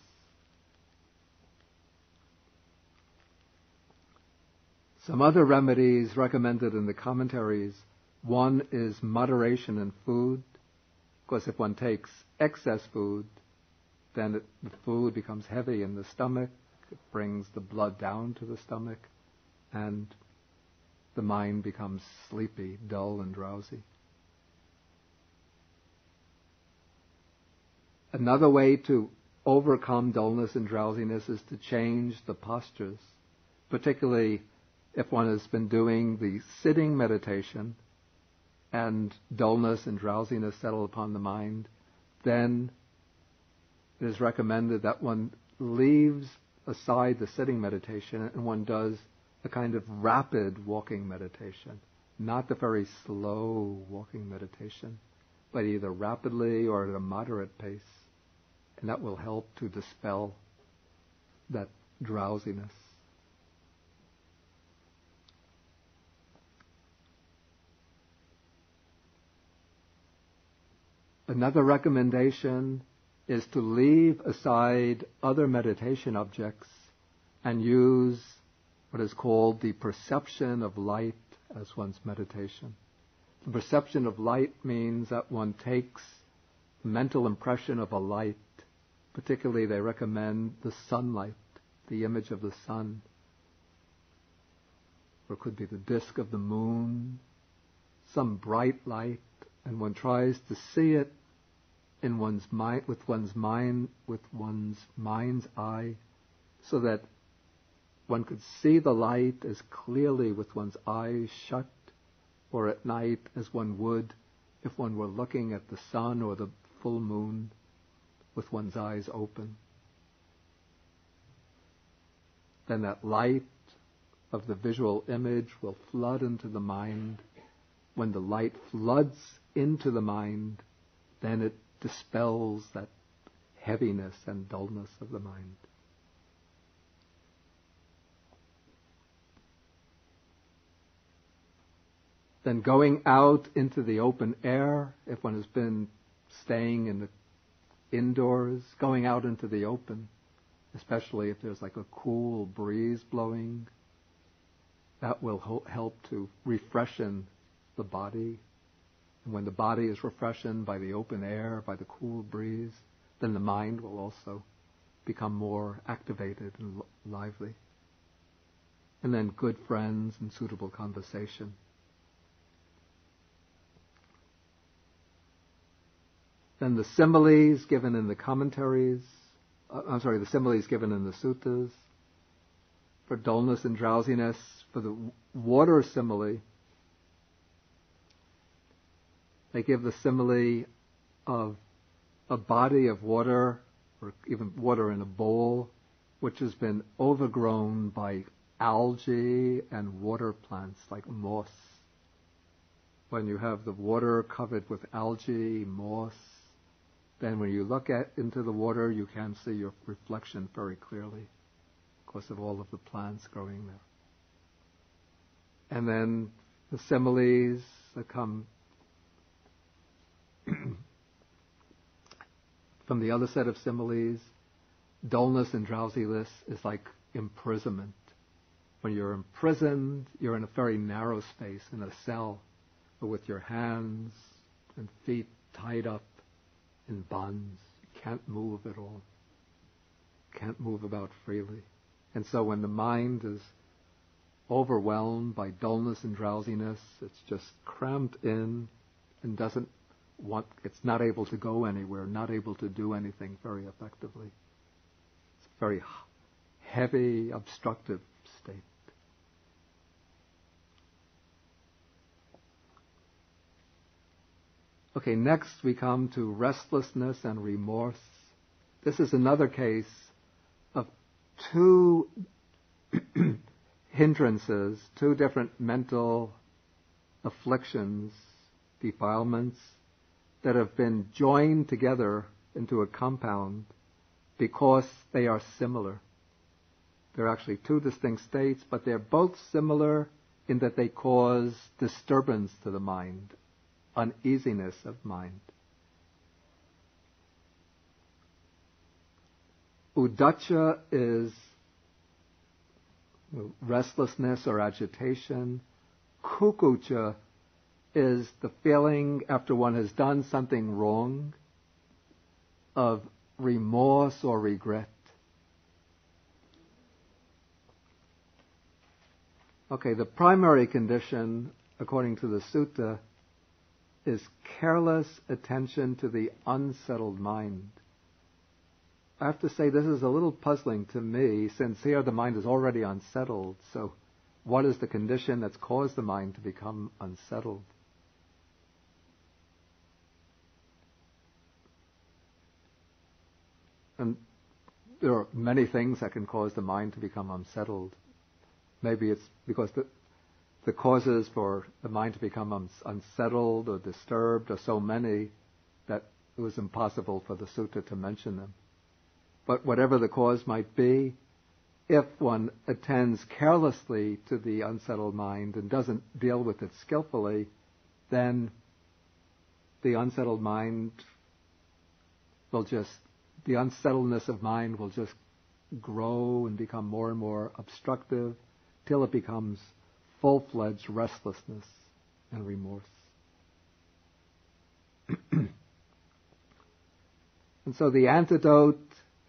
Speaker 1: Some other remedies recommended in the commentaries. One is moderation in food. Of course, if one takes excess food, then the food becomes heavy in the stomach. It brings the blood down to the stomach, and the mind becomes sleepy, dull, and drowsy. Another way to overcome dullness and drowsiness is to change the postures, particularly if one has been doing the sitting meditation and dullness and drowsiness settle upon the mind, then it is recommended that one leaves aside the sitting meditation and one does a kind of rapid walking meditation, not the very slow walking meditation, but either rapidly or at a moderate pace. And that will help to dispel that drowsiness. Another recommendation is to leave aside other meditation objects and use what is called the perception of light as one's meditation. The perception of light means that one takes mental impression of a light. Particularly, they recommend the sunlight, the image of the sun. Or it could be the disk of the moon, some bright light, and one tries to see it in one's mind, with one's mind's eye, so that one could see the light as clearly with one's eyes shut, or at night as one would if one were looking at the sun or the full moon with one's eyes open. Then that light of the visual image will flood into the mind. When the light floods into the mind, then it dispels that heaviness and dullness of the mind. Then going out into the open air, if one has been staying in the indoors, going out into the open, especially if there's like a cool breeze blowing, that will help to refreshen the body. And when the body is refreshed by the open air, by the cool breeze, then the mind will also become more activated and lively. And then good friends and suitable conversation. Then the similes given in the commentaries, the similes given in the suttas, for dullness and drowsiness, for the water simile, they give the simile of a body of water, or even water in a bowl, which has been overgrown by algae and water plants like moss. When you have the water covered with algae, moss, then when you look into the water, you can see your reflection very clearly because of all of the plants growing there. And then the similes that come from the other set of similes, dullness and drowsiness is like imprisonment. When you're imprisoned, you're in a very narrow space, in a cell, but with your hands and feet tied up in bonds. You can't move at all. Can't move about freely. And so when the mind is overwhelmed by dullness and drowsiness, it's just cramped in and it's not able to go anywhere, not able to do anything very effectively. It's a very heavy, obstructive state. Okay, next we come to restlessness and remorse. This is another case of two hindrances, two different mental afflictions, defilements, that have been joined together into a compound because they are similar. They're actually two distinct states, but they're both similar in that they cause disturbance to the mind, uneasiness of mind. Uddhacca is restlessness or agitation. Kukucca is the feeling after one has done something wrong of remorse or regret. Okay, the primary condition, according to the sutta, is careless attention to the unsettled mind. I have to say this is a little puzzling to me, since here the mind is already unsettled. So what is the condition that's caused the mind to become unsettled? And there are many things that can cause the mind to become unsettled. Maybe it's because the causes for the mind to become unsettled or disturbed are so many that it was impossible for the sutta to mention them. But whatever the cause might be, if one attends carelessly to the unsettled mind and doesn't deal with it skillfully, then the unsettled mind the unsettledness of mind will just grow and become more and more obstructive till it becomes full-fledged restlessness and remorse. And so the antidote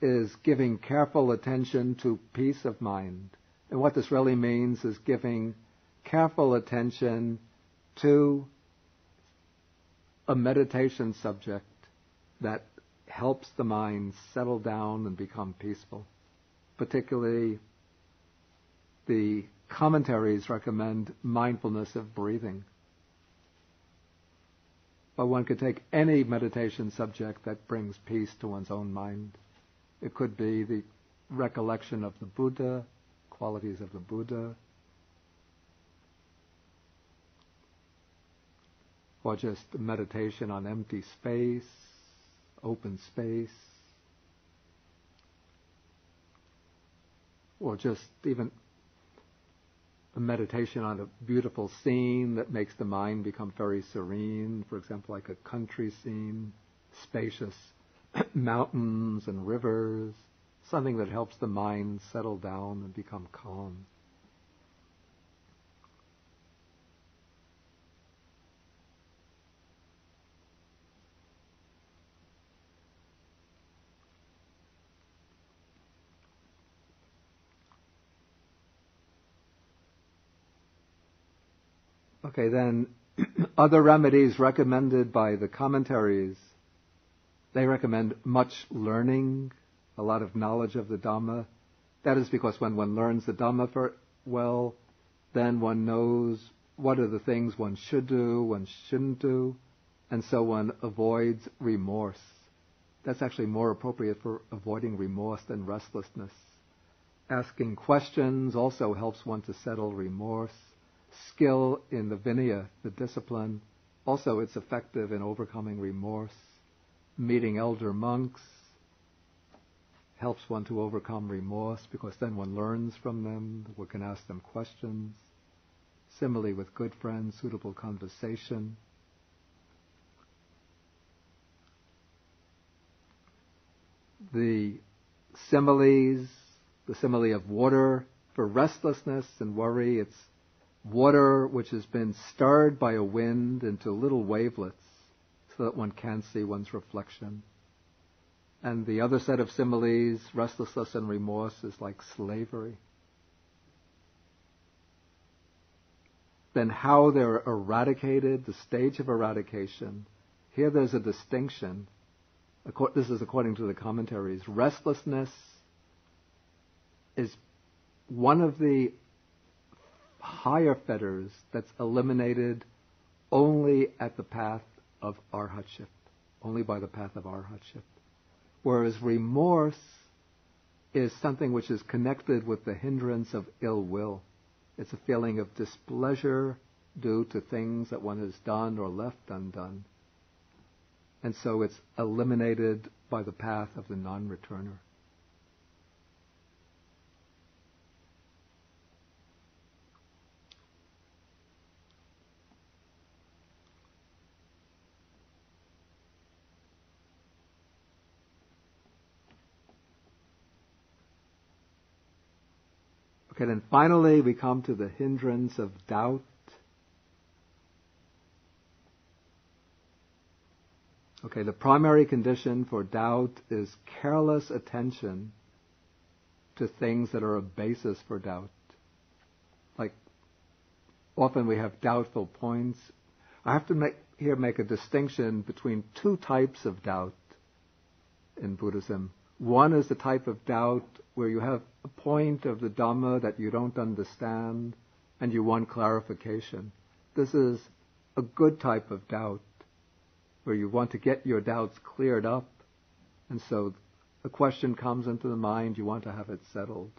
Speaker 1: is giving careful attention to peace of mind. And what this really means is giving careful attention to a meditation subject that helps the mind settle down and become peaceful. Particularly, the commentaries recommend mindfulness of breathing. But one could take any meditation subject that brings peace to one's own mind. It could be the recollection of the Buddha, qualities of the Buddha, or just meditation on empty space, open space, or just even a meditation on a beautiful scene that makes the mind become very serene, for example, like a country scene, spacious mountains and rivers, something that helps the mind settle down and become calm. Okay, then other remedies recommended by the commentaries, they recommend much learning, a lot of knowledge of the Dhamma. That is because when one learns the Dhamma well, then one knows what are the things one should do, one shouldn't do, and so one avoids remorse. That's actually more appropriate for avoiding remorse than restlessness. Asking questions also helps one to settle remorse. Skill in the vinaya, the discipline, also it's effective in overcoming remorse. Meeting elder monks helps one to overcome remorse because then one learns from them, one can ask them questions. Similarly with good friends, suitable conversation. The similes, the simile of water, for restlessness and worry, it's water which has been stirred by a wind into little wavelets so that one can't see one's reflection. And the other set of similes, restlessness and remorse, is like slavery. Then how they're eradicated, the stage of eradication. Here there's a distinction. This is according to the commentaries. Restlessness is one of the higher fetters that's eliminated only at the path of arhatship, only by the path of arhatship. Whereas remorse is something which is connected with the hindrance of ill will. It's a feeling of displeasure due to things that one has done or left undone. And so it's eliminated by the path of the non-returner. Okay, then finally we come to the hindrance of doubt. Okay, the primary condition for doubt is careless attention to things that are a basis for doubt. Like, often we have doubtful points. I have to make a distinction between two types of doubt in Buddhism. One is the type of doubt where you have a point of the Dhamma that you don't understand and you want clarification. This is a good type of doubt where you want to get your doubts cleared up, and so a question comes into the mind, you want to have it settled.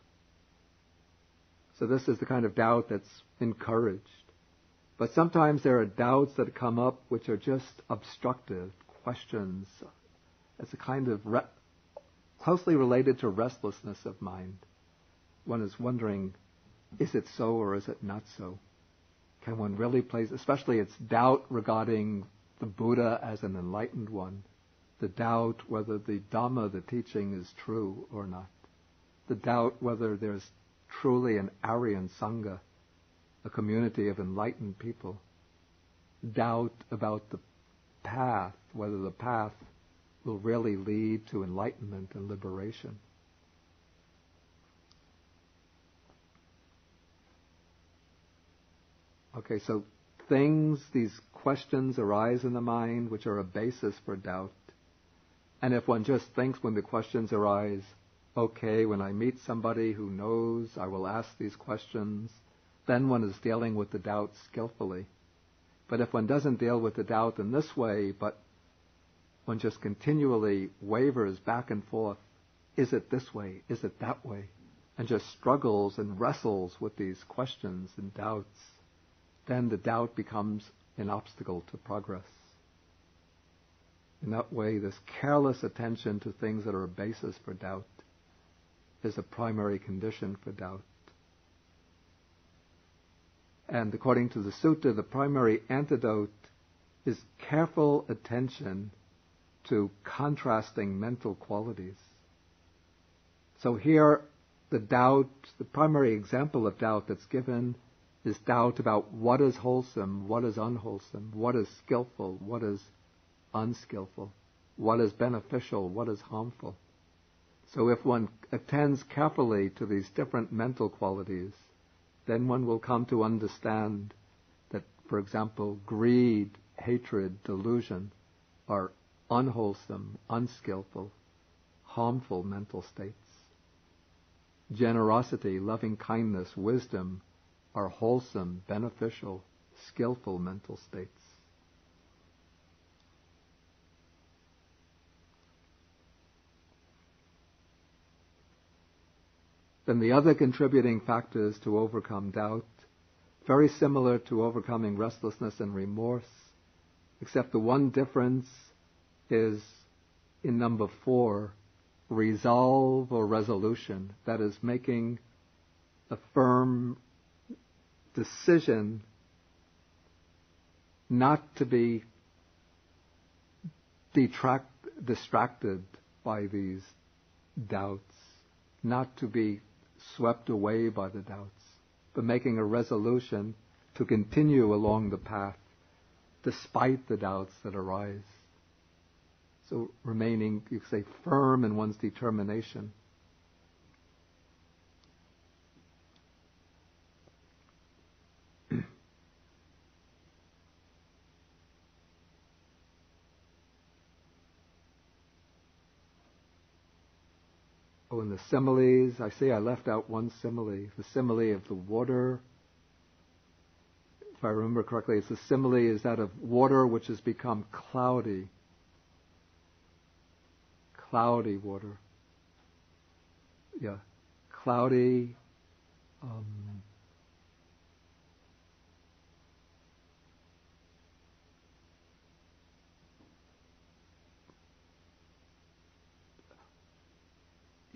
Speaker 1: So this is the kind of doubt that's encouraged. But sometimes there are doubts that come up which are just obstructive questions. It's a kind of closely related to restlessness of mind. One is wondering, is it so or is it not so? Can one really place, especially it's doubt regarding the Buddha as an enlightened one. the doubt whether the Dhamma, the teaching, is true or not, the doubt whether there's truly an Aryan Sangha, a community of enlightened people, doubt about the path, whether the path will really lead to enlightenment and liberation. Okay, so these questions arise in the mind which are a basis for doubt. And if one just thinks when the questions arise, okay, when I meet somebody who knows, I will ask these questions, then one is dealing with the doubt skillfully. But if one doesn't deal with the doubt in this way, but one just continually wavers back and forth, is it this way, is it that way, and just struggles and wrestles with these questions and doubts, then the doubt becomes an obstacle to progress. In that way, this careless attention to things that are a basis for doubt is a primary condition for doubt. And according to the sutta, the primary antidote is careful attention to contrasting mental qualities. So here, the doubt, the primary example of doubt that's given is doubt about what is wholesome, what is unwholesome, what is skillful, what is unskillful, what is beneficial, what is harmful. So if one attends carefully to these different mental qualities, then one will come to understand that, for example, greed, hatred, delusion are unwholesome, unskillful, harmful mental states. Generosity, loving kindness, wisdom are wholesome, beneficial, skillful mental states. Then the other contributing factors to overcome doubt, very similar to overcoming restlessness and remorse, except the one difference is in number 4, resolve or resolution, that is making a firm decision not to be distracted by these doubts, not to be swept away by the doubts, but making a resolution to continue along the path despite the doubts that arise. So remaining, you could say, firm in one's determination. Oh, and the similes, I say I left out one simile, the simile of the water. If I remember correctly, it's the simile is that of water which has become cloudy. Cloudy water. Yeah, cloudy.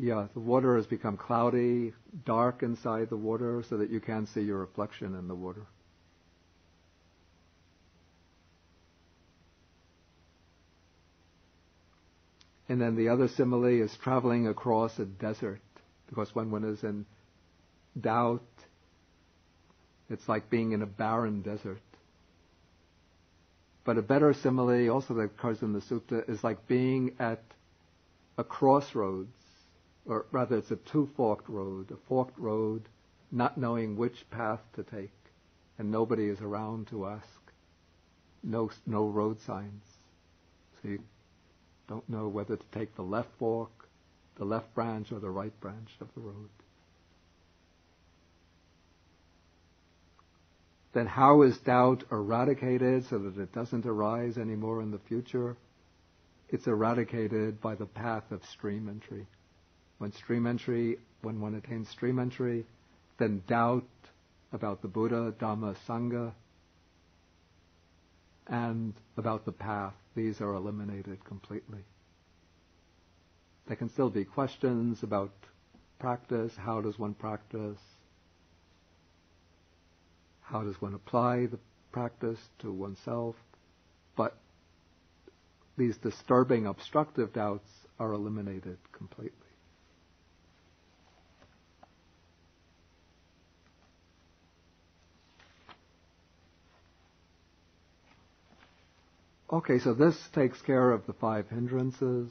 Speaker 1: The water has become cloudy, dark inside the water so that you can't see your reflection in the water. And then the other simile is traveling across a desert, because when one is in doubt, it's like being in a barren desert. But a better simile, also that occurs in the sutta, is like being at a crossroads, or rather it's a two-forked road, a forked road, not knowing which path to take, and nobody is around to ask. No road signs. So you don't know whether to take the left fork, the left branch, or the right branch of the road. Then how is doubt eradicated so that it doesn't arise anymore in the future? It's eradicated by the path of stream entry. When one attains stream entry, then doubt about the Buddha, Dhamma, Sangha, and about the path, these are eliminated completely. There can still be questions about practice, how does one practice, how does one apply the practice to oneself, but these disturbing obstructive doubts are eliminated completely. Okay, so this takes care of the 5 hindrances.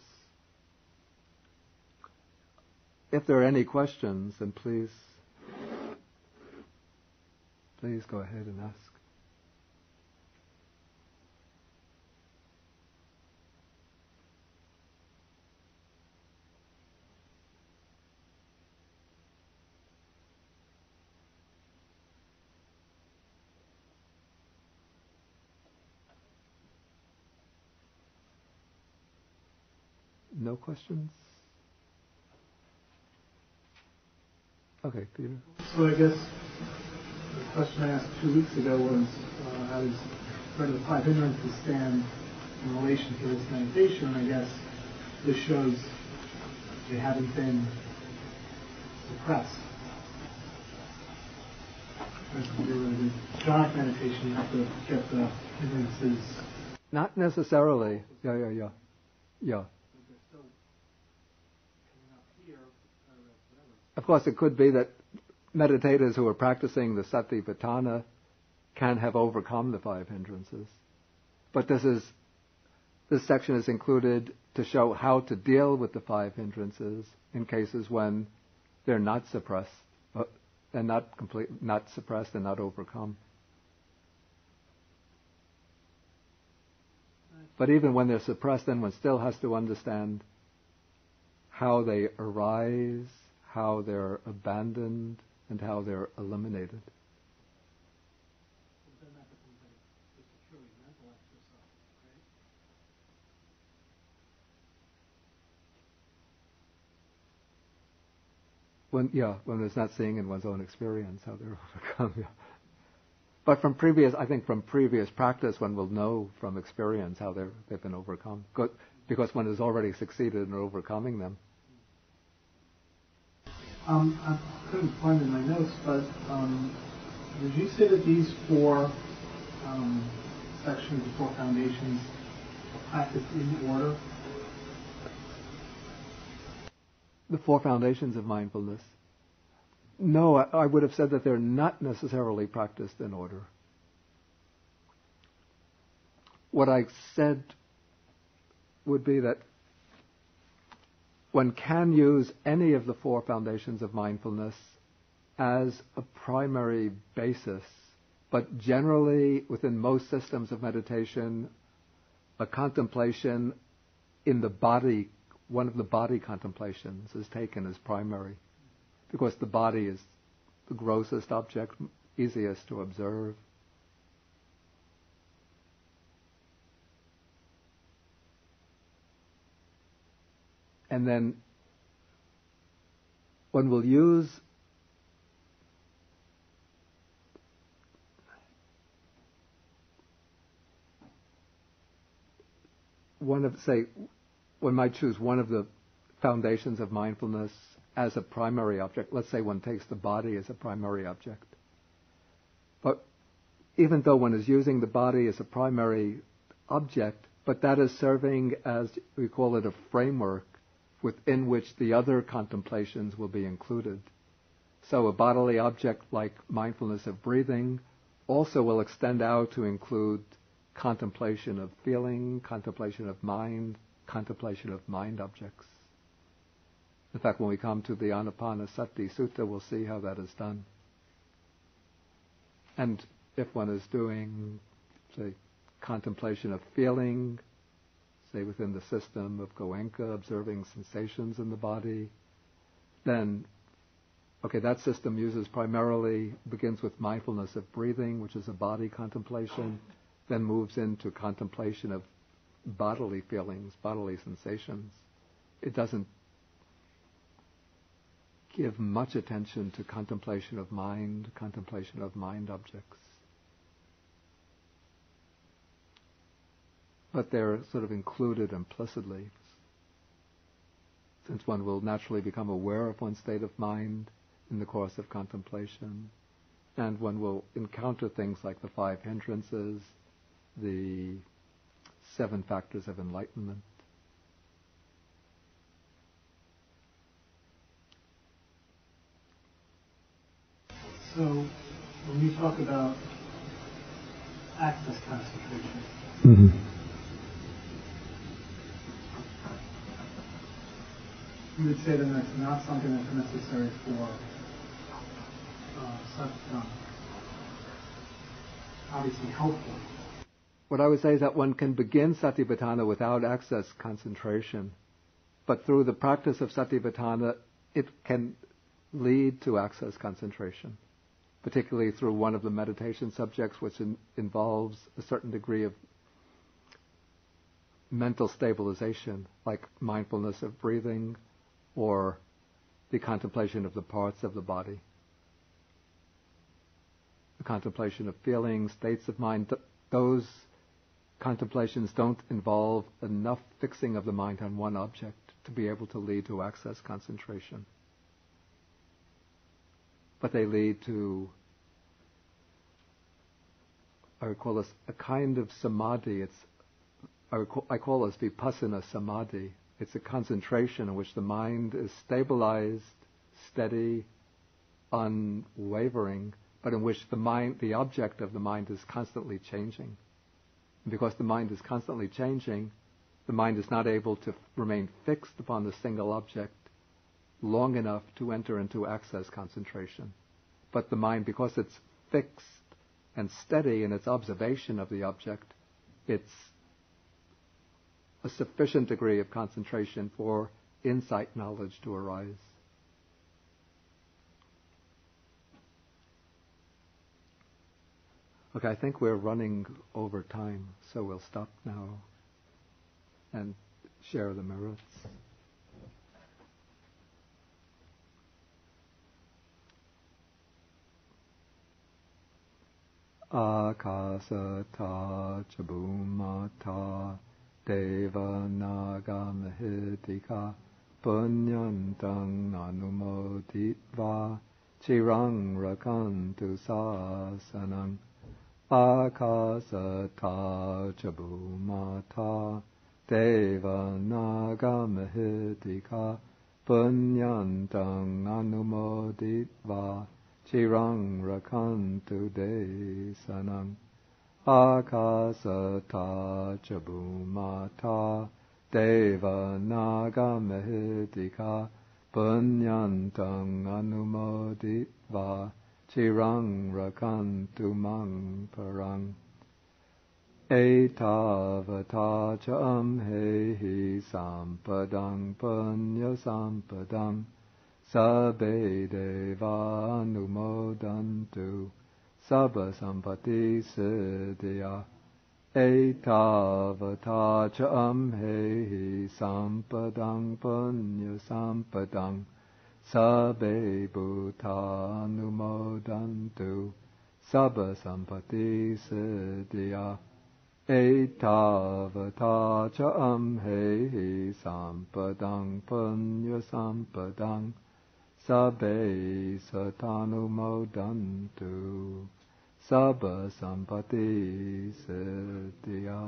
Speaker 1: If there are any questions, then please go ahead and ask. No questions? Okay, Peter.
Speaker 3: So I guess the question I asked 2 weeks ago was, how does where do the 5 hindrances stand in relation to this meditation? And I guess this shows they haven't been suppressed. As if you're in a jhanic meditation, you have to get the hindrances.
Speaker 1: Not necessarily. Yeah. Of course, it could be that meditators who are practicing the Satipatthana can have overcome the 5 hindrances. But this section is included to show how to deal with the 5 hindrances in cases when they're not suppressed, and not suppressed and not overcome. But even when they're suppressed, then one still has to understand how they arise, how they're abandoned, and how they're eliminated.
Speaker 3: Then that becomes just a purely mental exercise, right?
Speaker 1: When it's not seeing in one's own experience how they're overcome. Yeah. But from previous practice, one will know from experience how they've been overcome, because one has already succeeded in overcoming them.
Speaker 3: I couldn't find in my notes, but did you say that these 4 sections, the 4 foundations, are practiced in order?
Speaker 1: The 4 foundations of mindfulness. No, I would have said that they're not necessarily practiced in order. What I said would be that one can use any of the 4 foundations of mindfulness as a primary basis, but generally within most systems of meditation, a contemplation in the body, one of the body contemplations is taken as primary, because the body is the grossest object, easiest to observe. And then one will use one might choose one of the foundations of mindfulness as a primary object. Let's say one takes the body as a primary object. But even though one is using the body as a primary object, but that is serving as, we call it, a framework within which the other contemplations will be included. So a bodily object like mindfulness of breathing also will extend out to include contemplation of feeling, contemplation of mind, contemplation of mind objects. In fact, when we come to the Anapanasati Sutta, we'll see how that is done. And if one is doing, say, contemplation of feeling, say within the system of Goenka, observing sensations in the body, then, that system begins with mindfulness of breathing, which is a body contemplation, then moves into contemplation of bodily feelings, bodily sensations. It doesn't give much attention to contemplation of mind objects. But they're sort of included implicitly, since one will naturally become aware of one's state of mind in the course of contemplation, and one will encounter things like the 5 hindrances, the 7 factors of enlightenment.
Speaker 3: So, when you talk about access concentration, you would say that that's not something that's necessary for Satipatthana. Obviously helpful.
Speaker 1: What I would say is that one can begin Satipatthana without access concentration, but through the practice of Satipatthana, it can lead to access concentration, particularly through one of the meditation subjects, which involves a certain degree of mental stabilization, like mindfulness of breathing or the contemplation of the parts of the body. The contemplation of feelings, states of mind, those contemplations don't involve enough fixing of the mind on one object to be able to lead to access concentration. But they lead to, I would call this a kind of samadhi. I call this vipassana samadhi. It's a concentration in which the mind is stabilized, steady, unwavering, but in which the object of the mind is constantly changing. And because the mind is constantly changing, the mind is not able to remain fixed upon the single object long enough to enter into access concentration. But the mind, because it's fixed and steady in its observation of the object, it's a sufficient degree of concentration for insight knowledge to arise. Okay, I think we're running over time, so we'll stop now and share the merits. Akasata chabumata deva naga mahitika punyantang anumoditva chirang rakantu sasanang. Akasata chabumata deva naga mahitika punyantang anumoditva chirang rakantu desanang. Akasata chabumata deva naga mahitika punyantang anumoditva chirang rakantu mang parang. Etavata cha amhehi sampadang punya sampadang sabbe deva anumodantu sabba sampati siddhya. Etavata cha amhehi sampadang punya sampadang sabbe bhuta anumodantu sabba sampati siddhya. Etavata cha amhehi sampadang punya sampadang sabbe satanumodantu sabba sampati siddhya.